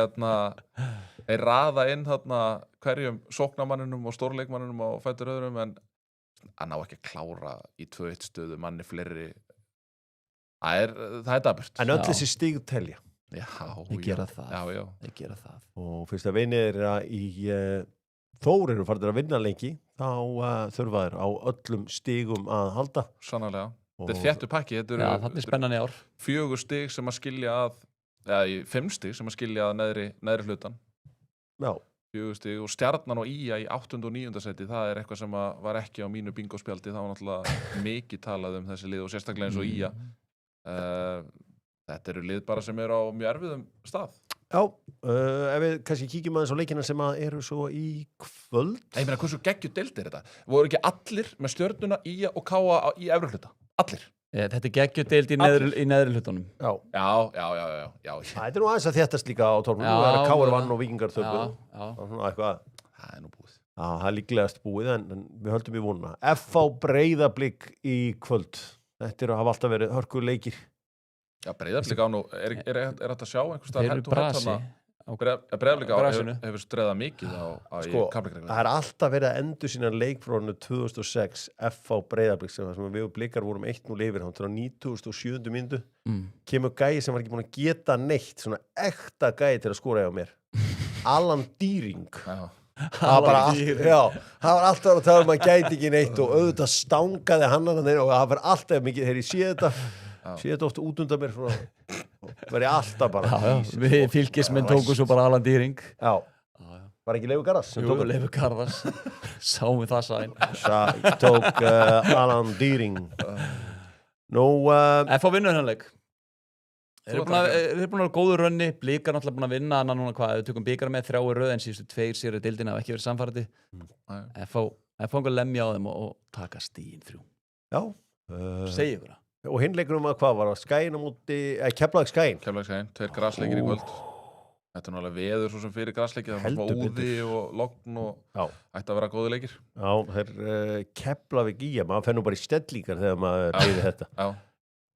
þeir raða inn hverjum sóknarmanninum og stórleikmanninum á fætur öðrum, en hann á ekki að klára í 2-1 stöðu manni fleiri. Það er daburt. En öll þessi stig telja. Já, Ég gera það. Já. Ég gera það. Og fyrst að vinir í Þór eru farnir að vinna lengi, þá þurfa þeir á öllum stigum að halda. Sannarlega. Þetta er þéttu pakki. Já, það er spennan í ár. 4 stig sem að skilja að, eða 5 stig sem að skilja að neðri hlutan. Já. 4 stig og Stjarnan og IA í 8. og 9. seti, það er eitthvað sem var ekki á mínu bingospjaldi. Það var náttúrulega mikið talað um þessi lið og sérstaklega eins og IA. Þetta eru lið bara sem eru á mjög erfiðum stað. Já, ef við kannski kíkjum aðeins á leikina sem eru svo í kvöld. Ég meina, hversu geggju deild þetta? Voru ekki allir með Stjörnuna, IA og Káa í efri hluta? Allir? Þetta er geggjudeild í neðri hlutunum. Já. Já. Það er nú aðeins að þéttast líka á torfum. Nú er að Káar vann og Víkingar þöggu. Já. Það er nú búið. Já, það er líklegast búið, en við höldum í vonuna. FH Breiðablik í kvöld. Þetta hafa alltaf verið hörkuleikir. Já, Breiðablik á nú, er þetta að sjá einhvers staðar Þeir eru brasi. Breiðablik hefur streðað mikið í kapleikreglunum. Það alltaf verið að endur sína leik frá 2006 FH Breiðablik sem við Blikar vorum 1-0 yfir hann til á 97. mínútu. Kemur gæi sem var ekki búin að geta neitt, svona ekta gæi til að skora á mér. Alan Dýring. Það var alltaf að tala um að gæti ekki neitt og auðvitað stangaði hann og það var alltaf mikið, þegar ég sé þetta oft út undan mér svona, verið alltaf bara við fylkismenn tóku svo bara Alan Dýring. Var ekki Leifur Garðars sem tók Leifur Garðars sáum við það sæn tók Alan Dýring FH vinnur hennar leik. Þeir eru búin að vera góður rönni. Blikar náttúrulega búin að vinna annan núna hvað, við tökum bikar með 3 röð en síðustu 2 sér í deildina hafa ekki verið samfærandi. FH einhver lemja á þeim og taka stíin 3. Já. Segir ykkur það. Og hinn leikur að hvað var það? Skæin á móti, Keflavík Skæin. 2 grasleikir í kvöld. Þetta er náttúrulega veður svo sem fyrir grasleiki. Það var smá úði og logn og ætti að vera góði leikir. Já, þeir Keflavík í maður fennu bara í stellingar þegar maður heyri þetta. Já.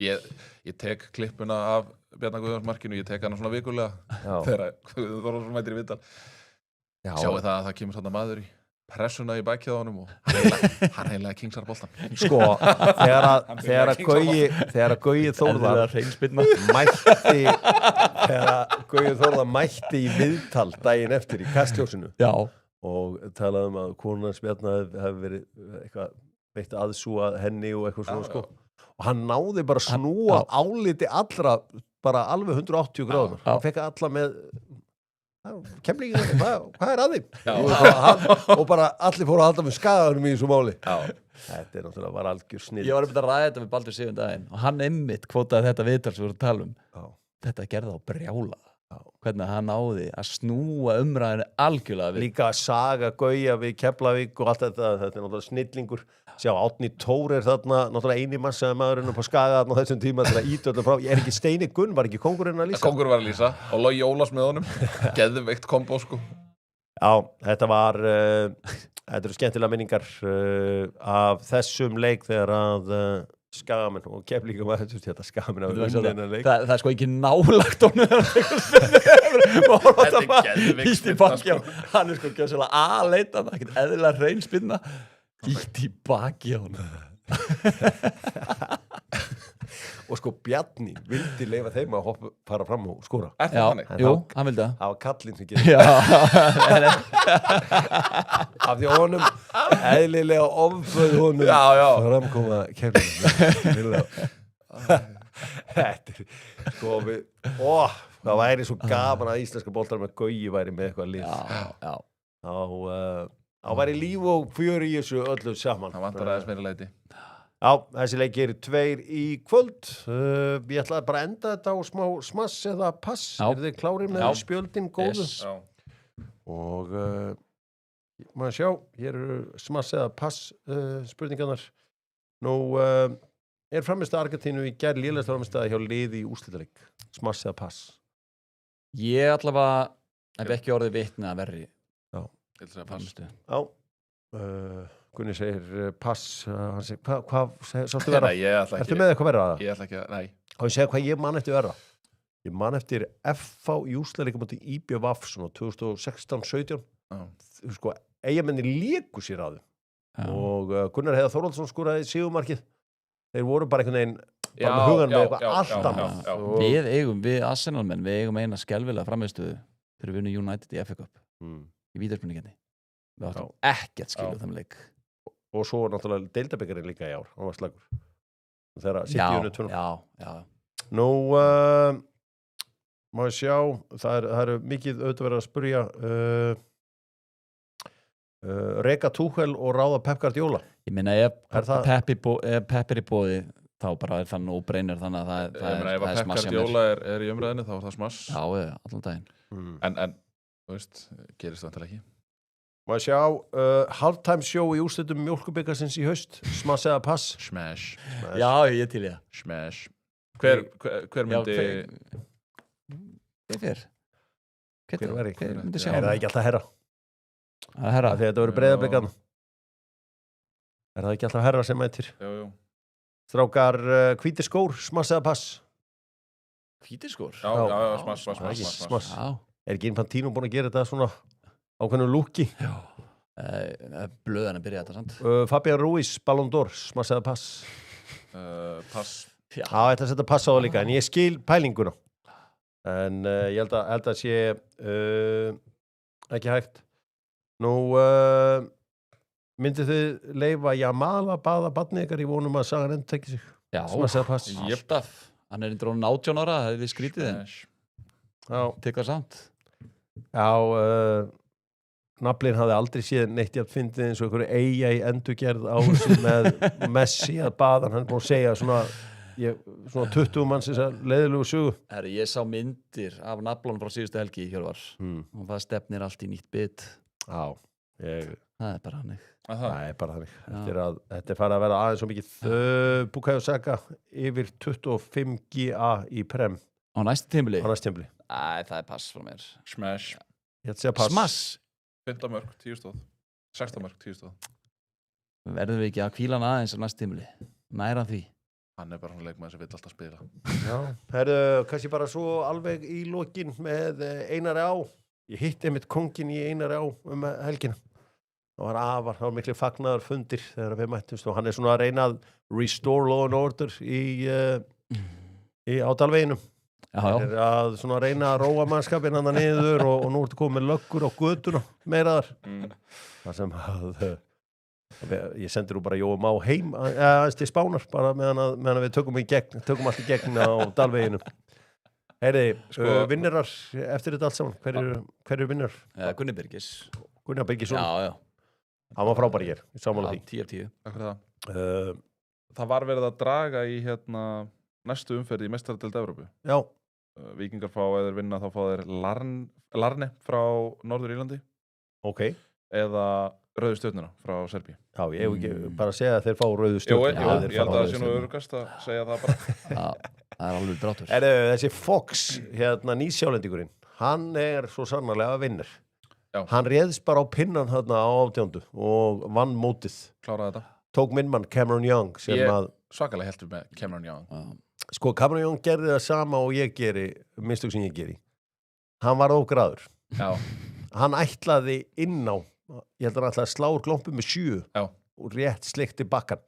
Ég tek klippuna af Bjarnar Guðjónsmarkinu, ég tek hana svona vikulega þegar Guðjóns mætir í viðtal. Sjáu það að það kemur svona maður í pressuna í bækið á honum og hann heimlega kingsar boltan. Sko, þegar að Gauji Þórðar mætti í viðtal daginn eftir í Kastljósinu og talaði um að konan Bjarnar hefði verið eitthvað veitt aðsúa henni og eitthvað svona sko. Og hann náði bara að snúa áliti allra bara alveg 180 gráður. Hann fekk alla með kemlingin, hvað að þeim? Og bara allir fóru að halda með skaganum í þessu máli. Þetta náttúrulega var algjör snill. Ég var að ræða þetta við Baldur Sigurdaginn og hann einmitt kvótaði þetta viðtal sem við vorum að tala um. Þetta gerði á brjála. Hvernig hann náði að snúa umræðinu algjörlega við. Líka að saga Gauja við Keflavík og allt þetta er náttúrulega snillingur. Sjá, Árni Tór þarna náttúrulega eini massaði maðurinn upp á Skaga þarna á þessum tíma til að íta öllum frá. Ég er ekki Steini Gunn, var ekki kóngurinn að lýsa? Kóngur var að lýsa og Logi Ólafs með honum. Geðveikt kombo sko. Já, þetta eru skemmtilega minningar af þessum leik þegar að Skagamenn og Keflvíkingar var þetta Skagamenn að Veistu vinna það, þennan leik. það er sko ekki nálagt honum Þetta er geðveik Ítt í spyrna, baki hann er sko gjössalega að-leita ekkert eðlilega hrein spinna Ítt í baki á honum Og sko Bjarni vildi leyfa þeim að fara fram og skora. Er það Já, þannig? jú, hann vildi það Það var kallinn sem gerði. Já, Af því honum eðlilega ofböð honum Já. framkoma Keflvíkingar. Þetta er sko það væri svo gaman að íslenska boltar með Gauji væri með eitthvað lið. já Þá væri líf og fjör í þessu öllu saman. Það vantar aðeins meira leiti. Já, þessi leiki eru 2 í kvöld. Ég ætlaði bara að enda þetta á smá smass eða pass. Já. Eru þið klárið með Já. spjöldin góðu? Yes. Já. Og maður sjá, hér eru smass eða pass spurningarnar. Nú er framist að Argentínu í gær lélegast framist að hjá liði í úrslitaleik. Smass eða pass? Ég allavega hef ekki orðið vitni að verri Ég ætla að segja pass. frammistu Já. Gunni segir pass. Hann segir, hvað sástu verða? Nei, ég ætla Ertu ekki. með eitthvað verða það? Ég ætla ekki að, nei. Og ég segja hvað ég man eftir verða. Ég man eftir FH í úrslitaleika móti IBVF svona 2016-17. Já. Sko, eigamenni léku sér að þeim. Og Gunnar Heiðar Þórhallsson skoraði sigurmarkið. Þeir voru bara einhvern veginn bara með hugan með eitthvað allt annað. já. Við Arsenalmenn, við eigum eina skelvilega frammistuðu fyrir vinnu United í FA Cup í vítaspurninginni. Við áttum ekkert skiluð þeim leik. Og svo náttúrulega deildabikarinn líka í ár. Hann var slagur. Þegar City unnu 2-0. Já. Nú, má ég sjá, það eru mikið auðvitað verið að spurja reka Tuchel og ráða Pep Guardiola. Ég meina, ef Pep er í boði, þá bara er það no-brainer, þannig að það Ef er að Pep smass hjá mér. Guardiola er í umræðinu þá er það smass. Já, allan daginn. En, þú veist, gerist það til ekki. Má ég sjá, halftime show í úrslitum mjólkubikarsins í haust. Smass eða pass? Smash. Já, ég til ég. Smash. Hver myndi... Hver fer? Hver myndi sjá Er það ekki alltaf herra? Það er herra. Þegar þetta voru breiðablikan. Er það ekki alltaf herra sem mætir? Jú. Strákar, hvítir skór, smass eða pass? Hvítir skór? Já, smass. Smass. Já. Er ekki Infantino búin að gera þetta svona ákveðnu lúki? Já. Blöðan að byrja þetta, sant? Fabian Ruiz, Ballon d'Or, smass eða pass? Pass. Já, þetta setja pass á það líka, en ég skil pælinguna. En ég held að sé ekki hægt. Nú, myndið þið leyfa Jamal að baða barnið ykkar í vonum að sagan endur tekið sig? Já, Smass eða pass? alltaf. Hann er indrón 18 ára, það er við skrítið en Já, tekka samt. já naflinn hafði aldrei séð neitt jafn fyndið eins og einhverju AI endurgerð á þessu með Messi að baða. Hann er búin að segja svona 20 manns þess að leiðilegu sögu. Herri, ég sá myndir af naflunum frá síðustu helgi í Hjörvar og það stefnir allt í nýtt bit. Já, Það er bara hannig. það er bara þannig. Þetta er farið að vera aðeins svo mikið Bukayo Saka yfir 25 GA í prem Á næstu tímuli? á næstjömbli. Æ, það er pass frá mér. Smash. Ég ætla að segja pass. Smass! 15 mörg, 10 stóð. 16 mörg, 10 stóð. Verðum við ekki að hvíla hann aðeins á næstu tímuli? Næra því. Hann er bara svona leikmaður sem vill alltaf spila. Já, herðu, kannski bara svo alveg í lokin með Einari Á. Ég hitti einmitt kongin í Einari Á helgina. Það var miklu fagnaðar fundir þegar við mættumst og hann er svona að reyna að restore law and order á Dalveginum. Hann er að svona reyna að róa mannskapinn hann niður og nú ertu komið með löggur á götuna meiraðar. Það sem ég sendir nú bara Jóum á heim til Spánar bara meðan við tökum allt í gegn á Dalveginum. Heyri, vinnarar eftir þetta allt saman, hver eru vinnar? Gunni Birgis. Gunnar Birgisson. Já. Hann var frábær hér, ég sammála því. 10 af 10. Takk fyrir það. Það var verið að draga í næstu umferð í meistaradeild Evrópu. Já. Víkingar fá, ef þeir vinna, þá fá þeir Larne frá Norður-Írlandi. Ok. Eða Rauðu stjörnuna frá Serbíu. Já, ég hef ekki bara að segja að þeir fá Rauðu stjörnuna. Jú, ég held að það sé nú öruggast að segja það bara. Það er alveg drátur. Þessi Fox, nýsjálendingurinn, hann er svo sannarlega að vinnur. Já. Hann réðst bara á pinnan þarna á 18. og vann mótið. Kláraði þetta. Tók minn mann Cameron Young sem að svakalega heldur með Cameron Young. Sko, Cameron Young gerði það sama og ég geri, mistök sem ég geri. Hann var ógraður. Já. Hann ætlaði inn á, ég held að hann ætlaði að slá úr glompu með 7 Já. og rétt sleikti bakkan.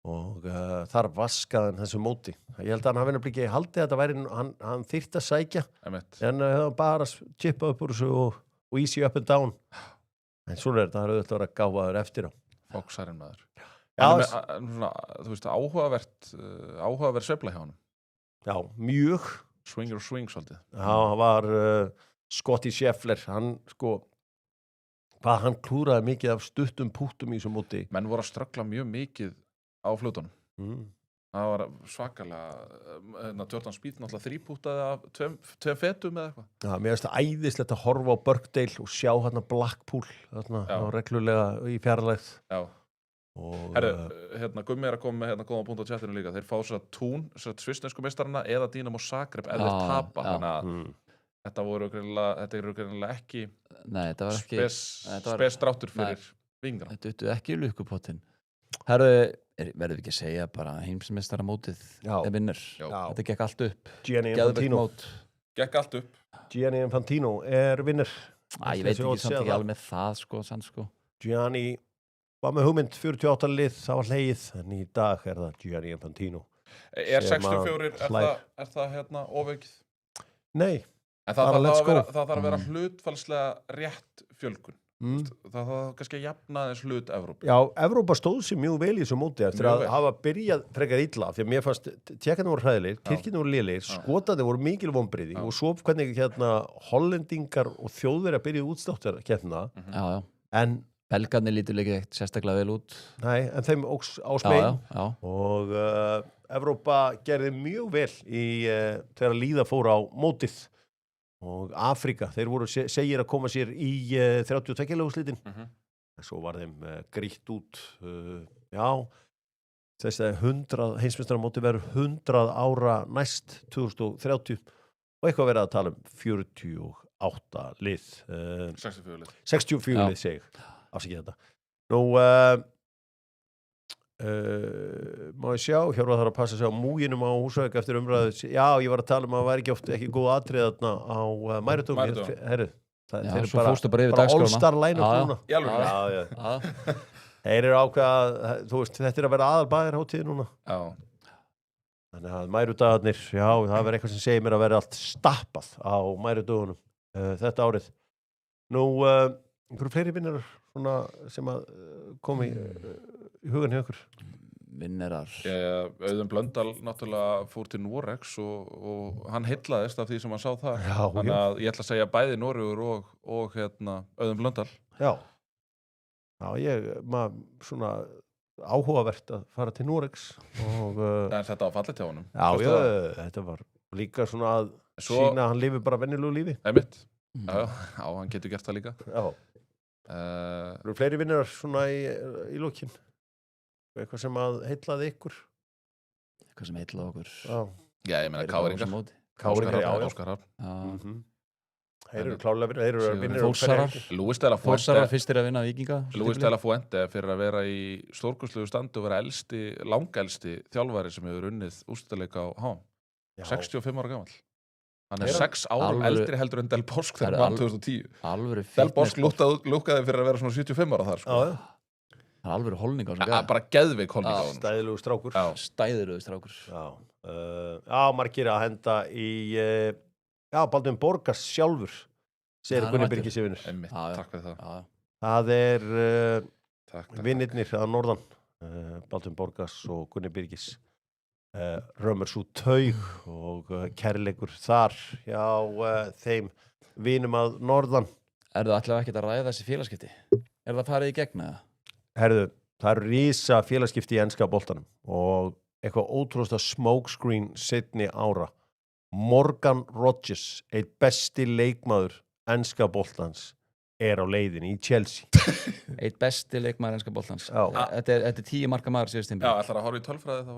Og þar vaskaði hann þessu móti. Ég held að hann hafi nefnilega ekki haldið að þetta væri, hann þyrfti að sækja, en það bara chippa upp úr þessu og easy up and down. En svona þetta har auðvitað verið að gáfaður eftir á. Foxarinn maður. Já, Svona, þú veist, áhugavert sveifla hjá honum. Já, mjög. Swing svolítið. Já, hann var Scotty Scheffler, hann sko, hvað hann klúraði mikið af stuttum púttum í þessu móti. Menn voru að ströggla mjög mikið á flutunum. Það var svakalega, Jordan Spieth náttúrulega 3-pútaði af 2 fetum eða eitthvað. Já, mér finnst það æðislegt að horfa á Birkdale og sjá hérna Blackpool, þarna reglulega í fjarlægð. Já. Herru, Gummi að koma með góða punkt á chatinu líka. Þeir fá sér að Tún, svissnesku meistarana eða Dynamo Zagreb eða þeir tapa. Þannig að þetta eru greinilega ekki spes dráttur fyrir vingar. Þetta er ekki lukkupottin. Herru, verður við ekki að segja bara heimsmeistaramótið er vinnur. Þetta gekk allt upp. Gianni Infantino. Gekk allt upp. Gianni Infantino er vinnur. Ég veit ekki samt ekki alveg með það sko. Gianni var með hugmynd 48 lið, það var hlegið, en í dag er það Gianni Infantino. Er 64, er það ofveikið? Nei. En það þarf að vera hlutfallslega rétt fjölgun. Það þarf kannski að jafna þess hlut Evrópu. Já, Evrópa stóð sér mjög vel í þessu móti eftir að hafa byrjað frekar illa, því að mér fannst Tékkarnir voru hræðilegir, Tyrkirnir voru lélegir, Skotarnir voru mikil vonbrigði og svo hvernig Hollendingar og Þjóðverjar byrjuðu útsláttar keppnina. En Belgarnir lítur líka ekkert sérstaklega vel út. Nei, en þeim óks á Spein og Evrópa gerði mjög vel þegar líða fór á mótið og Afrika, þeir voru segir að koma sér í 32 úrslitin. Svo var þeim grýtt út þess að 100 heimsmeistaramótið verður 100 ára næst 2030 og eitthvað verið að tala um 48 lið 64 lið seg afsakið þetta. Nú má ég sjá, Hjörvar þarf að passa sig á múginum á Húsavík eftir umræðu. Já, ég var að tala um að það væri ekki oft ekki góð atrið þarna á Mæridómi. Herru, þeir eru bara all-star line-up núna. Já. Þeir eru ákveða, þú veist, þetta er að vera aðalbæðarhátíð núna. Já. Þannig að Mærudagarnir, já, það verður eitthvað sem segir mér að vera allt stappað á Mærudagunum þetta árið. Nú, einhverju fleiri vinnarar sem að komi í hugan hjá ykkur? Vinnarar. Auðun Blöndal náttúrulega fór til Noregs og hann heillaðist af því sem hann sá þar. Þannig að ég ætla að segja bæði Noregur og Auðun Blöndal. Já, maður svona áhugavert að fara til Noregs og þetta var fallegt hjá honum. Já, þetta var líka svona að sína að hann lifir bara venjulegu lífi. Einmitt. Já, hann getur gert það líka. Já. Eru fleiri vinnarar svona í lokin? Eitthvað sem að heillaði ykkur? Eitthvað sem heillaði okkur. Já, ég meina Káringar. Káringar, Óskar Hrafn. Þeir eru klálega vinnir. Þeir eru vinnir Þórsarar. Luis de la Fuente. Þórsarar fyrstir að vinna Víkinga. Luis de la Fuente fyrir að vera í stórkostlegu standi og vera langelsti þjálfari sem hefur unnið úrslitaleik á HM. 65 ára gamall. Hann er 6 árum eldri heldur en Del Bosk þegar hann var 2010. Del Bosk lúkkaði fyrir að vera svona 75 ára þar, sko. Það er alveg holning á þessu. Bara geðveik holning á hann. Stæðilegu strákur. Stæðilegu strákur. Já, margir að henda í Baldvin Borgas sjálfur segir Gunni Birgis í vinnur. Takk fyrir það. Það er vinnirnir að norðan Baldvin Borgas og Gunni Birgis römmur svo taug og kærleikur þar hjá þeim vinum að norðan. Er það allavega ekkert að ræða þessi félagskipti? Er það farið í gegn eða? Herðu, það eru rísa félagskipti í enska boltanum og eitthvað ótrúlega smokescreen seinni ára. Morgan Rodgers, eitt besti leikmaður enska boltans, er á leiðinni í Chelsea. Eitt besti leikmaður enska boltans. Þetta er 10 marka maður síðust tímabili. Já, ætlar að horfa í tölfræði þá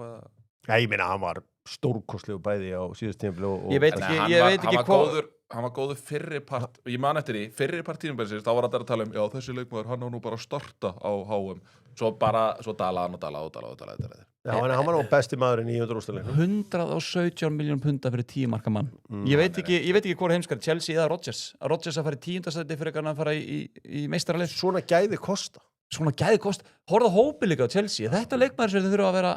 Já, ég meina, hann var stórkostlegu bæði á síðust tímabili og ég veit ekki hvað hann var góður fyrri part, ég man eftir því, fyrri part tímabilsins, þá var að tala já, þessi leikmaður, hann á nú bara að starta á HM, svo dalaði hann. Já, en hann var nú besti maðurinn í 100 úrslitaleiknum. 117 miljón punda fyrir 10 marka mann. Ég veit ekki hvor heimskar, Chelsea eða Rodgers. Rodgers að fara í 10. sæti fyrir að fara í meistaraleik. Svona gæði kosta. Horfðu á hópi líka á Chelsea. Þetta leikmaður sem þurfa að vera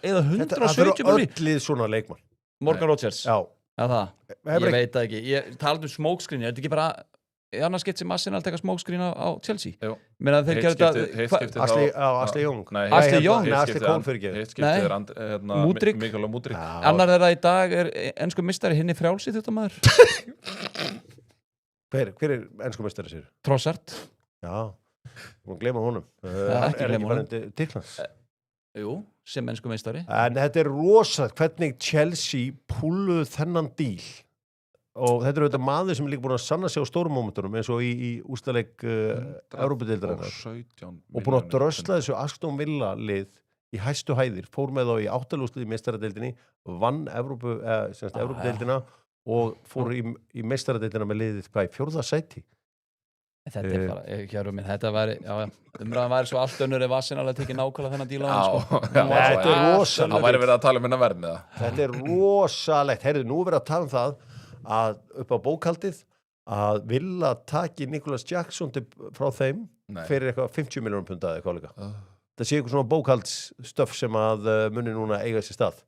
eða 117 miljónir. Öllið svona leikmann. Morgan Rodgers. Já. Það. Ég veit það ekki. Ég talaði smokescreen, þetta ekki bara annars skipt sem Arsenal teka smokescreen á Chelsea. Jú. Meina þeir gerðu þetta Ashley Young. Ashley Young. Ashley Cole fyrir ekki. Hitt skiptið er Mudryk. Mikael Mudryk. Annar þeirra í dag ensku meistari hinni frjálsi þetta maður. Hver ensku meistari sér? Trossard. Já. Má gleyma honum. Ekki gleyma honum. Tyrklands. Jú, sem ensku meistari. En þetta rosa hvernig Chelsea púluðu þennan díl. Og þetta auðvitað maður sem er líka búin að sanna sig á stórum momentunum eins og í úrslitaleik Evrópudeildarinnar og búin að drösla þessu Aston Villa lið í hæstu hæðir, fór með þá í 8. úrslit í meistaradeildinni, vann Evrópudeildina og fór í meistaradeildina með liðið í 4. sæti. Þetta bara, kjæru minn, þetta væri, umræðan væri svo allt önnur ef Arsenal að tekið nákvæmlega þennan díl á hann, sko. Þetta rosalegt. Það væri verið að tala um hennar verðin, eða? Þetta rosalegt. Heyrðu, nú verið að tala um það að upp á bókhaldið að Villa taki Nicholas Jackson frá þeim fyrir eitthvað 50 miljónum punda eða eitthvað líka. Það sé eitthvað svona bókhaldsstöf sem að muni núna eiga sér stað.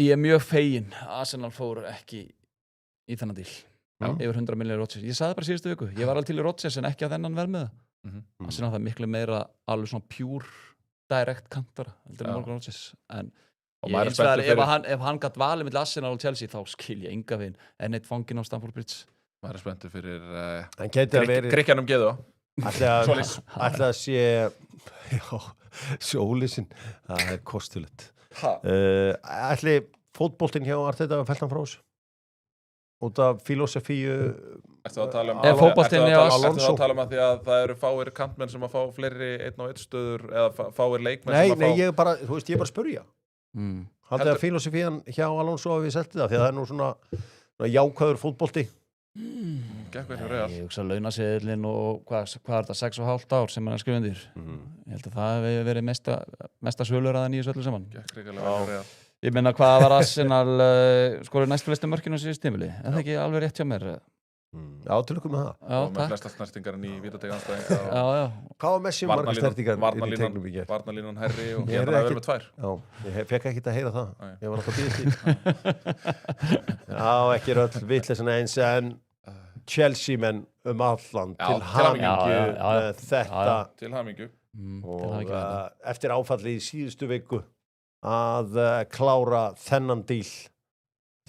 Ég mjög fegin. Arsenal fór ekki í þennan díl. Yfir 100 miljónir Rodgers. Ég sagði bara síðustu viku. Ég var alveg til í Rodgers en ekki að þennan verð með það. Arsenal það miklu meira alveg svona pure direct kantara heldur en Morgan Rodgers. En ef hann gætt valið milli Arsenal og Chelsea þá skil ég enga veginn en eitt fangin á Stamford Bridge. Maður spenntur fyrir Gríkjanum geðu. Ætla að sé Sjólisinn. Það kostulegt. Ætli fótboltinn hjá Arteta fælt hann frá þessu? Út af filosofíu Ertu að tala um að því að það eru fáir kantmenn sem að fá fleiri 1 á 1 stöður eða fáir leikmenn sem að fá... Nei, ég er bara að spyrja. Haldið að filosofían hjá Alonso hafi seltið það, því að það er nú svona jákvæður fótbolti. Ég hugsa launaseðlinn og hvað er þetta, 6,5 ár sem hann er skrifað undir. Ég held að það hefur verið mesta söluraðan í þessu öllu saman. Ég meina hvað var Arsenal skorið næst flestu mörkinu á síðust tímabili. Er það ekki alveg rétt hjá mér? Já, til okkur með það. Og með flesta snertingarinn í vítategi anstæðinga. Hvað var Messi margar snertingarinn í tegnum í gerð? Varnalínan herri og ég var með 2. Já, ég fekk ekki að heyra það. Ég var alltaf býðist í. Já, ekki er öll vitleysan eins en Chelsea menn allan til hamingju með þetta. Til hamingju. Og eftir áfallið í síðustu viku að klára þennan díl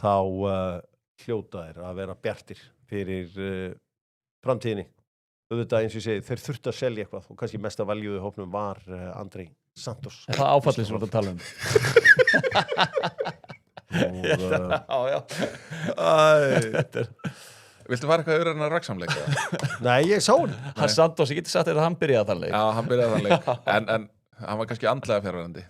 þá hljóta þeir að vera bjartir fyrir framtíðinni. Auðvitað eins og ég segi, þeir þurftu að selja eitthvað og kannski mesta valjúðu hópnum var Andrei Santos. Það áfallið sem við tala um. Viltu fara eitthvað öðru en að raksamleika? Nei, ég sá hann. Hann Santos, ég geti sagt að hann byrjaði þann leik. Já, hann byrjaði þann leik. En hann var kannski andlega fjarverandi.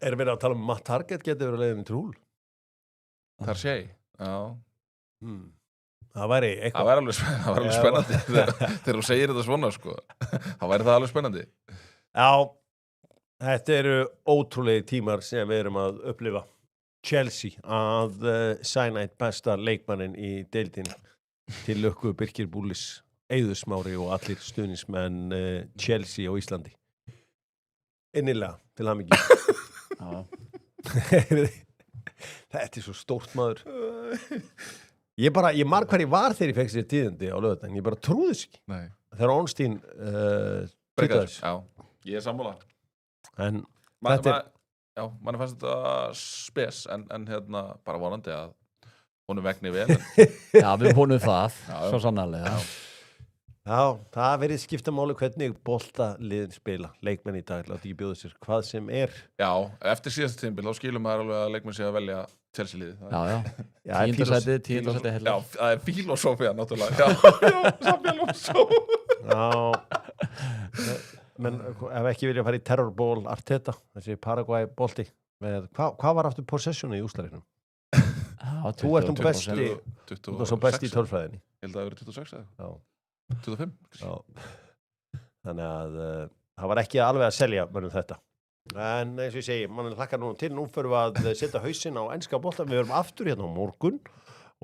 Erum við að tala um Matt Target getur verið að leiðin í trúl? Þar sé, já. Það væri eitthvað. Það væri alveg spennandi. Þegar þú segir þetta svona, sko. Það væri það alveg spennandi. Já, þetta eru ótrúlegi tímar sem við erum að upplifa. Chelsea að sæna eitt besta leikmannin í deildin til lukku Birkir Búlis, Eiður Smári og allir stuðningsmenn Chelsea á Íslandi. Innilega til hamingju. Þetta er svo stórt maður. Ég marg hver ég var þegar ég fekk sér tíðindi á laugardaginn. Ég bara trúði þess ekki. Nei. Þegar Ornstein breykaðis. Já, ég er sammála. En Já, manni fannst þetta spes en hérna bara vonandi að honum vegni vel. Já, við vonum það, svo sannarlega. Já, það verið skipta máli hvernig boltaliðin spila. Leikmenn í dag, láti ekki bjóða sér hvað sem er. Já, eftir síðast tímabil þá skilum maður alveg að leikmenn sé að velja Chelsea-liðið. Já. 10. sæti heldur. Já, það er filosófía náttúrulega. Já, samfélagsófía. Já. Men ef ekki vilja fara í terrorból Arteta, þessi Paraguay bolti hvað var aftur possessioni í úrslagleiknum? Þú ert nú besti, 26. þú ert svo besti í tölfræðinni. Ég held að það verið 26 eða? Já. 25? Já. Þannig að það var ekki alveg að selja mönnum þetta. En eins og ég segi, mann hlakkar nú til, nú förum við að setja hausinn á enska boltan, við verum aftur hérna á morgun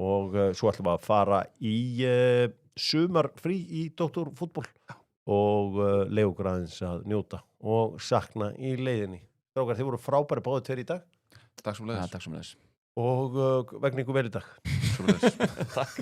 og svo ætlum við að fara í sumarfrí í Doktorfútból og leiða okkur aðeins að njóta og sakna í leiðinni. Strákar, þið voru frábæri báðir tveir í dag. Takk sem leiðis. Takk sem leiðis. Og vegna ykkur vel í dag. Takk.